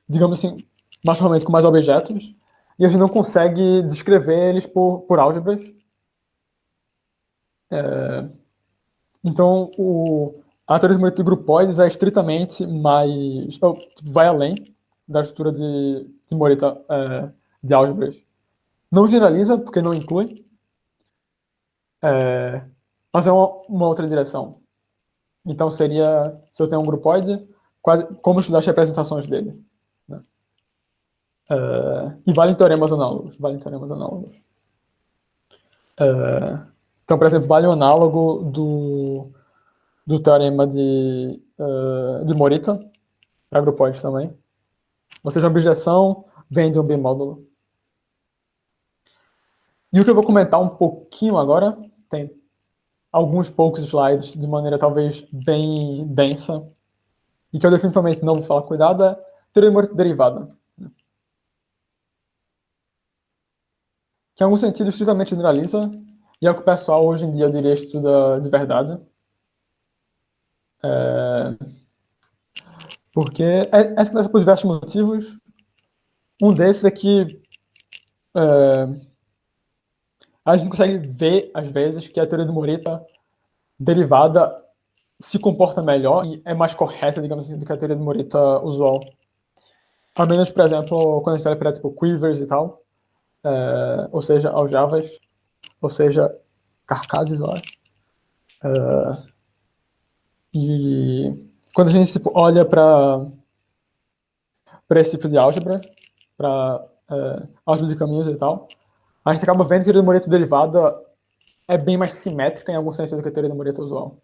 digamos assim, mais formalmente com mais objetos, e a gente não consegue descrever eles por álgebras. Então, a teoria do Morita de grupoides é estritamente mais... vai além da estrutura de Morita de álgebras. Não generaliza, porque não inclui, mas é uma outra direção. Então, seria, se eu tenho um grupoide, como estudar as representações dele. Né? E valem teoremas análogos. Então, por exemplo, vale o análogo do teorema de Morita, para grupoides também. Ou seja, a objeção vem de um bimódulo. E o que eu vou comentar um pouquinho agora, tem alguns poucos slides de maneira talvez bem densa, e que eu definitivamente não vou falar cuidado, é teoria de Morita derivada. Que em algum sentido estritamente generaliza, e é o que o pessoal hoje em dia, eu diria, estuda de verdade. Porque é esclarece por diversos motivos. Um desses é que a gente consegue ver, às vezes, que a teoria do Morita derivada se comporta melhor e é mais correta, digamos assim, do que a teoria do Morita usual. A menos, por exemplo, quando a gente olha para tipo quivers e tal, ou seja, aljavas, ou seja, carcases, eu acho. E quando a gente tipo, olha para esse tipo de álgebra, para álgebra de caminhos e tal, a gente acaba vendo que a teoria do Morita derivada é bem mais simétrica em algum sentido do que a teoria do Morita usual.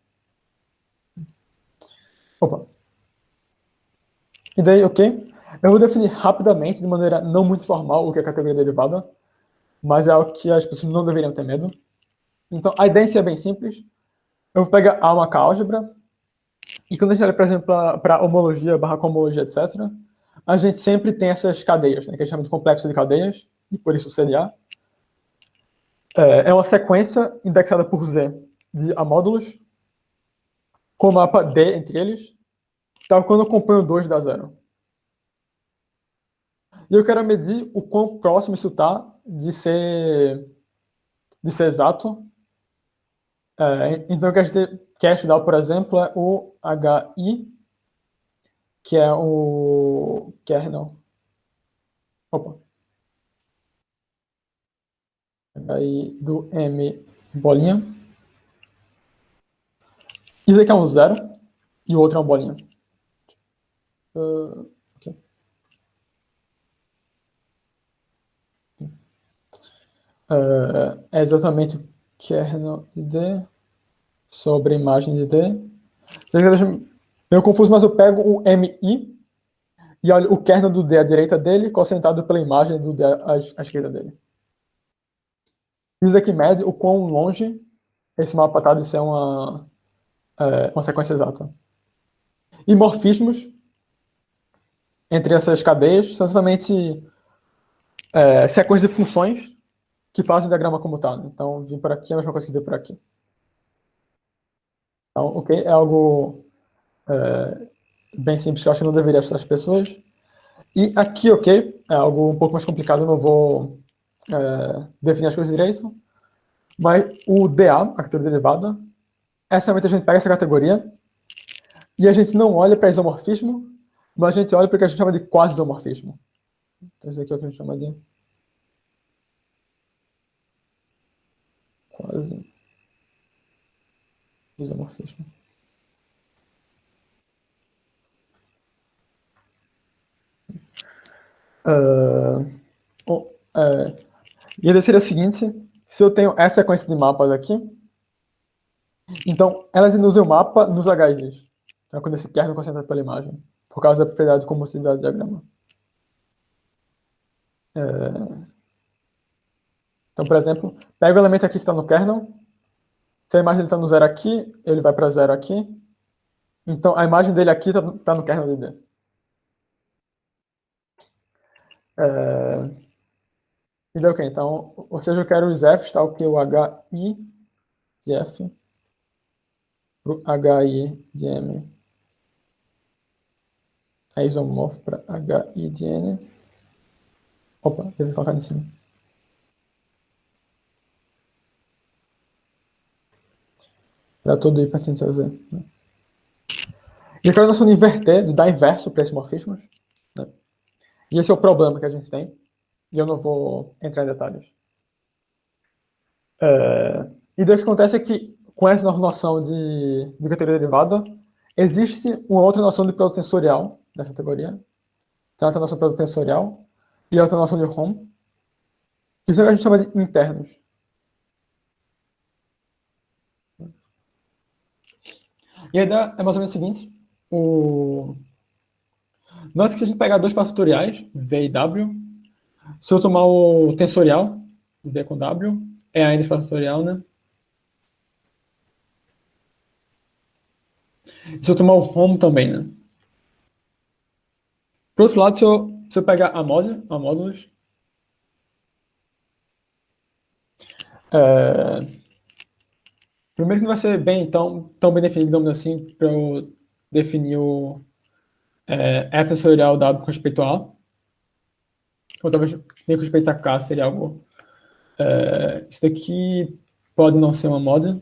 Opa. E daí, ok? Eu vou definir rapidamente, de maneira não muito formal, o que é categoria derivada, mas é algo que as pessoas não deveriam ter medo. Então, a ideia é bem simples. Eu vou pegar A uma álgebra, e quando a gente olha, por exemplo, para homologia, /cohomologia, etc., a gente sempre tem essas cadeias, né, que a gente chama de complexo de cadeias, e por isso CDA. É uma sequência indexada por Z de amódulos, com o mapa D entre eles, tal quando eu componho 2 dá 0. E eu quero medir o quão próximo isso está de ser exato. Então, o que a gente quer estudar, por exemplo, é o HI, que é o... Kernel. Opa. HI do M bolinha. Isso aqui é um 0 e o outro é uma bolinha. Okay. É exatamente o kernel de D sobre a imagem de D. Meio confuso, mas eu pego o MI e olho o kernel do D à direita dele, concentrado pela imagem do D à esquerda dele. Isso aqui mede o quão longe esse mapa está de ser uma sequência exata. E morfismos entre essas cadeias são exatamente sequências de funções que fazem o diagrama como tal. Então, vir por aqui é a mesma coisa que vir por aqui. Então, ok, é algo bem simples que eu acho que não deveria assustar as pessoas. E aqui, ok, é algo um pouco mais complicado, eu não vou definir as coisas direito. Mas o DA, a categoria derivada, essa realmente a gente pega essa categoria e a gente não olha para isomorfismo, mas a gente olha para o que a gente chama de quasi-isomorfismo. Então, isso aqui é o que a gente chama de quasi-isomorfismo. E a ideia seria a seguinte: se eu tenho essa sequência de mapas aqui, então elas induzem o mapa nos HGs. Então, quando esse kernel é concentrado pela imagem, por causa da propriedade de combustível do diagrama. Então, por exemplo, pega o elemento aqui que está no kernel. Se a imagem dele está no 0 aqui, ele vai para 0 aqui. Então, a imagem dele aqui está no kernel de D. E deu ok. Então, ou seja, eu quero os Fs, tal que o HI de F para o HI de M é isomorfo para HI de N. Opa, deve colocar em cima. Para tudo ir para Z. Né? E agora nós vamos inverter, de dar inverso para esses morfismos. Né? E esse é o problema que a gente tem. E eu não vou entrar em detalhes. E daí o que acontece é que, com essa nova noção de categoria derivada, existe uma outra noção de produto tensorial nessa categoria. Tem outra noção de produto tensorial e outra noção de ROM, que isso a gente chama de internos. E a ideia é mais ou menos o seguinte. Note que se a gente pegar dois passos fatoriais, V e W, se eu tomar o tensorial, V com W, é ainda espaço fatorial, né? Se eu tomar o ROM também, né? Por outro lado, se eu pegar a módulos, primeiro que não vai ser bem tão bem definido, digamos assim, para eu definir o F tensorial W com respeito a A. Ou talvez nem com respeito a K seria algo. Isso daqui pode não ser uma moda.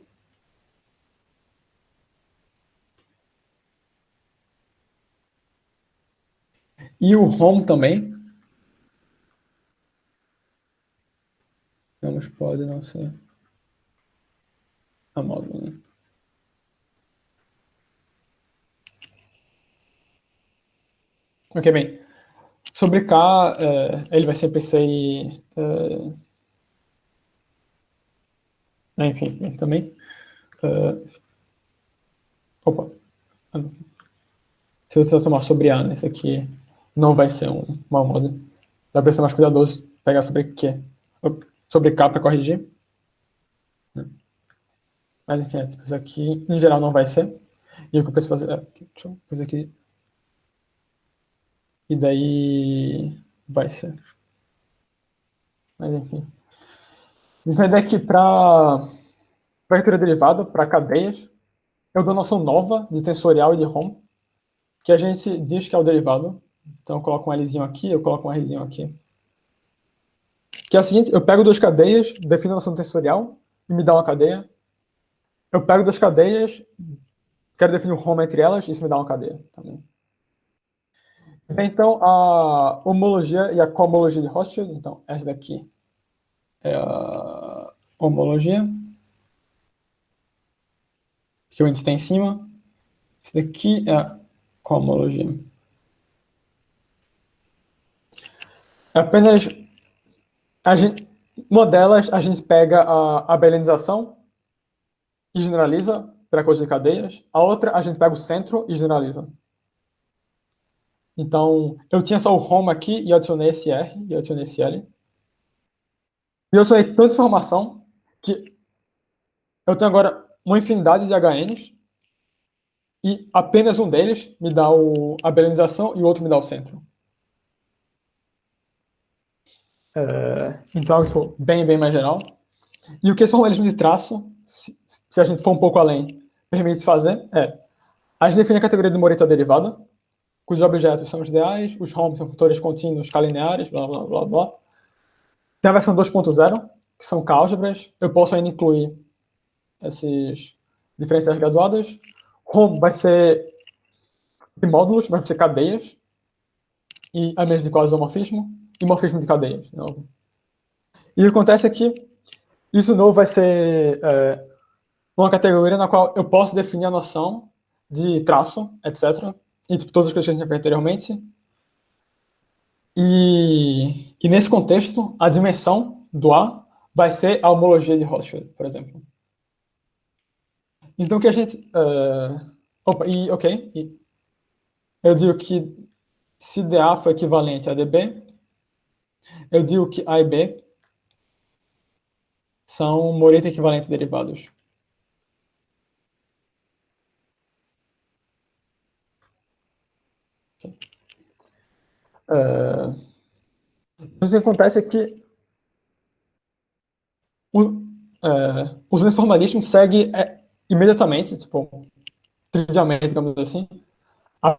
E o home também. Vamos, pode não ser a módulo, né? Ok, bem. Sobre K, ele vai ser PCI... enfim, aqui também. Opa. Se eu tomar sobre A, nesse aqui não vai ser uma moda. Vai ser mais cuidadoso pegar sobre Q. Sobre K para corrigir. Mas enfim, isso aqui em geral não vai ser. E o que eu preciso fazer deixa eu fazer aqui. E daí vai ser. Mas enfim. Então a ideia é que para vector derivada, para cadeias, eu dou noção nova de tensorial e de ROM, que a gente diz que é o derivado. Então eu coloco um Lzinho aqui, eu coloco um Rzinho aqui. Que é o seguinte, eu pego duas cadeias, defino a noção tensorial e me dá uma cadeia. Eu pego duas cadeias, quero definir o ROM entre elas, e isso me dá uma cadeia também. Então, a homologia e a cohomologia de Rothschild, então, essa daqui é a homologia, que o índice está em cima. Esse daqui é a cohomologia. É apenas uma delas, a gente pega a abelianização e generaliza para coisas de cadeias. A outra, a gente pega o centro e generaliza. Então, eu tinha só o ROM aqui e adicionei esse R e adicionei esse L. E eu adicionei tanta informação que eu tenho agora uma infinidade de HNs e apenas um deles me dá a abelianização e o outro me dá o centro. Então, algo bem mais geral. E o que são realismos de traço, se a gente for um pouco além, permite fazer é: a gente define a categoria de Morita derivada, cujos objetos são os ideais, os ROM são fatores contínuos calineares, blá, blá, blá, blá. Tem a versão 2.0, que são álgebras. Eu posso ainda incluir esses diferenciais graduadas. ROM vai ser de módulos, vai ser cadeias, e a mesma de qual isomorfismo, e morfismo de cadeias. De novo. E o que acontece é que isso novo vai ser uma categoria na qual eu posso definir a noção de traço, etc. E tipo, todas as coisas que a gente já fez anteriormente. E nesse contexto, a dimensão do A vai ser a homologia de Rothschild, por exemplo. Então, que a gente... eu digo que se dA for equivalente a dB, eu digo que A e B são Morita equivalentes derivados. O que acontece é que os transformalismos seguem imediatamente, tipo, trivialmente, digamos assim, a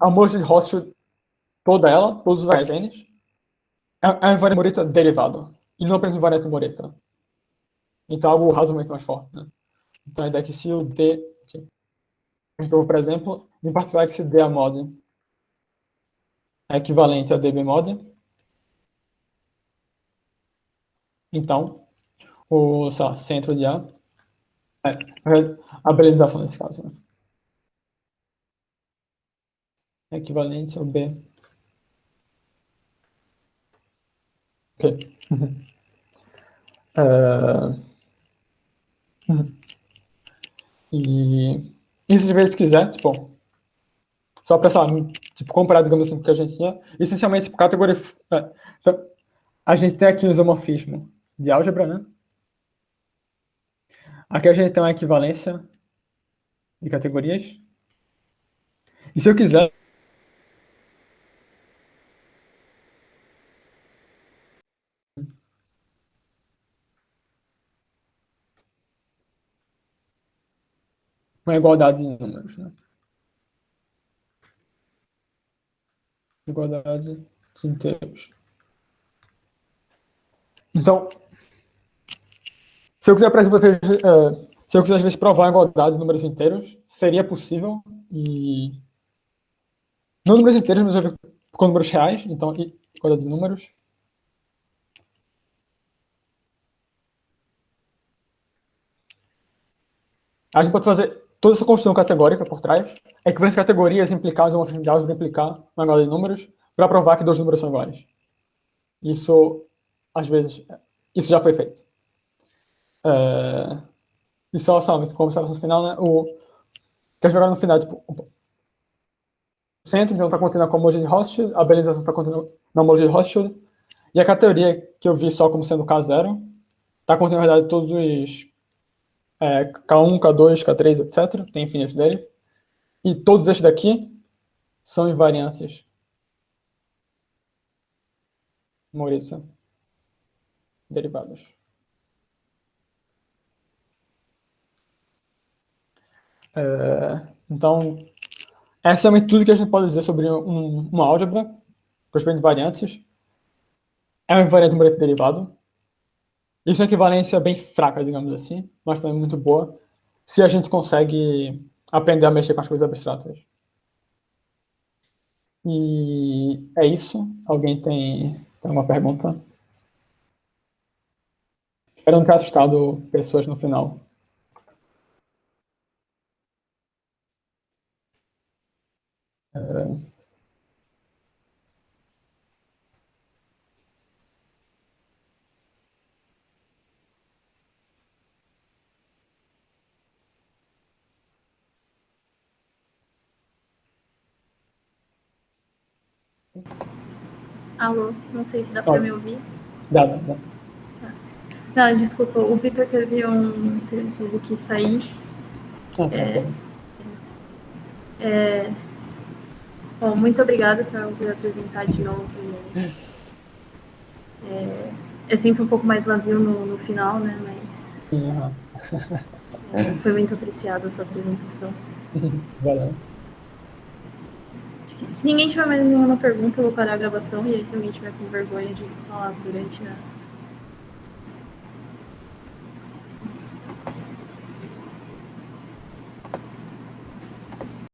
homologia de Rothschild, toda ela, todos os N, é uma invariante Morita derivado, e não apenas invariante Morita. Então, algo razoavelmente mais forte. Né? Então, a ideia é que se o D... Então, por exemplo, em particular, que se D a mod é equivalente a dB mod, então, o centro de A é a belenização nesse caso. Né? É equivalente ao B. Ok. E se você quiser, tipo, só para tipo, comparar, digamos assim, com o que a gente tinha, essencialmente, por categoria. Então, a gente tem aqui o isomorfismo de álgebra, né? Aqui a gente tem uma equivalência de categorias. E se eu quiser. Uma igualdade de números, né? Igualdade de inteiros. Então, se eu quiser, por exemplo, se eu quiser, às vezes, provar a igualdade de números inteiros, seria possível. E não números inteiros, mas com números reais. Então, igualdade de números. A gente pode fazer toda essa construção categórica por trás. Equivalência de categorias implicar os homofismos de álgebra implicar uma igualdade de números para provar que dois números são iguais. Isso, às vezes, isso já foi feito. E só, como observação final, né? Quer jogar no final, tipo, o centro, então está contendo a homologia de Rothschild, a belenização está contendo na homologia de Rothschild, e a categoria que eu vi só como sendo K0 está contendo, na verdade, todos os K1, K2, K3, etc. Tem infinitos dele. E todos estes daqui são invariâncias Morita derivadas. Então, essa é tudo que a gente pode dizer sobre uma álgebra com as invariâncias. É uma invariante Morita derivado. Isso é uma equivalência bem fraca, digamos assim, mas também muito boa, se a gente consegue aprender a mexer com as coisas abstratas. E é isso. Alguém tem alguma pergunta? Espero não ter assustado pessoas no final. Alô, não sei se dá para me ouvir. Dá. Não, desculpa, o Vitor teve que sair. Bom, muito obrigada por apresentar de novo. É sempre um pouco mais vazio no final, né? Mas Foi muito apreciada a sua apresentação. Valeu. Se ninguém tiver mais nenhuma pergunta, eu vou parar a gravação, e aí se alguém tiver com vergonha de falar durante a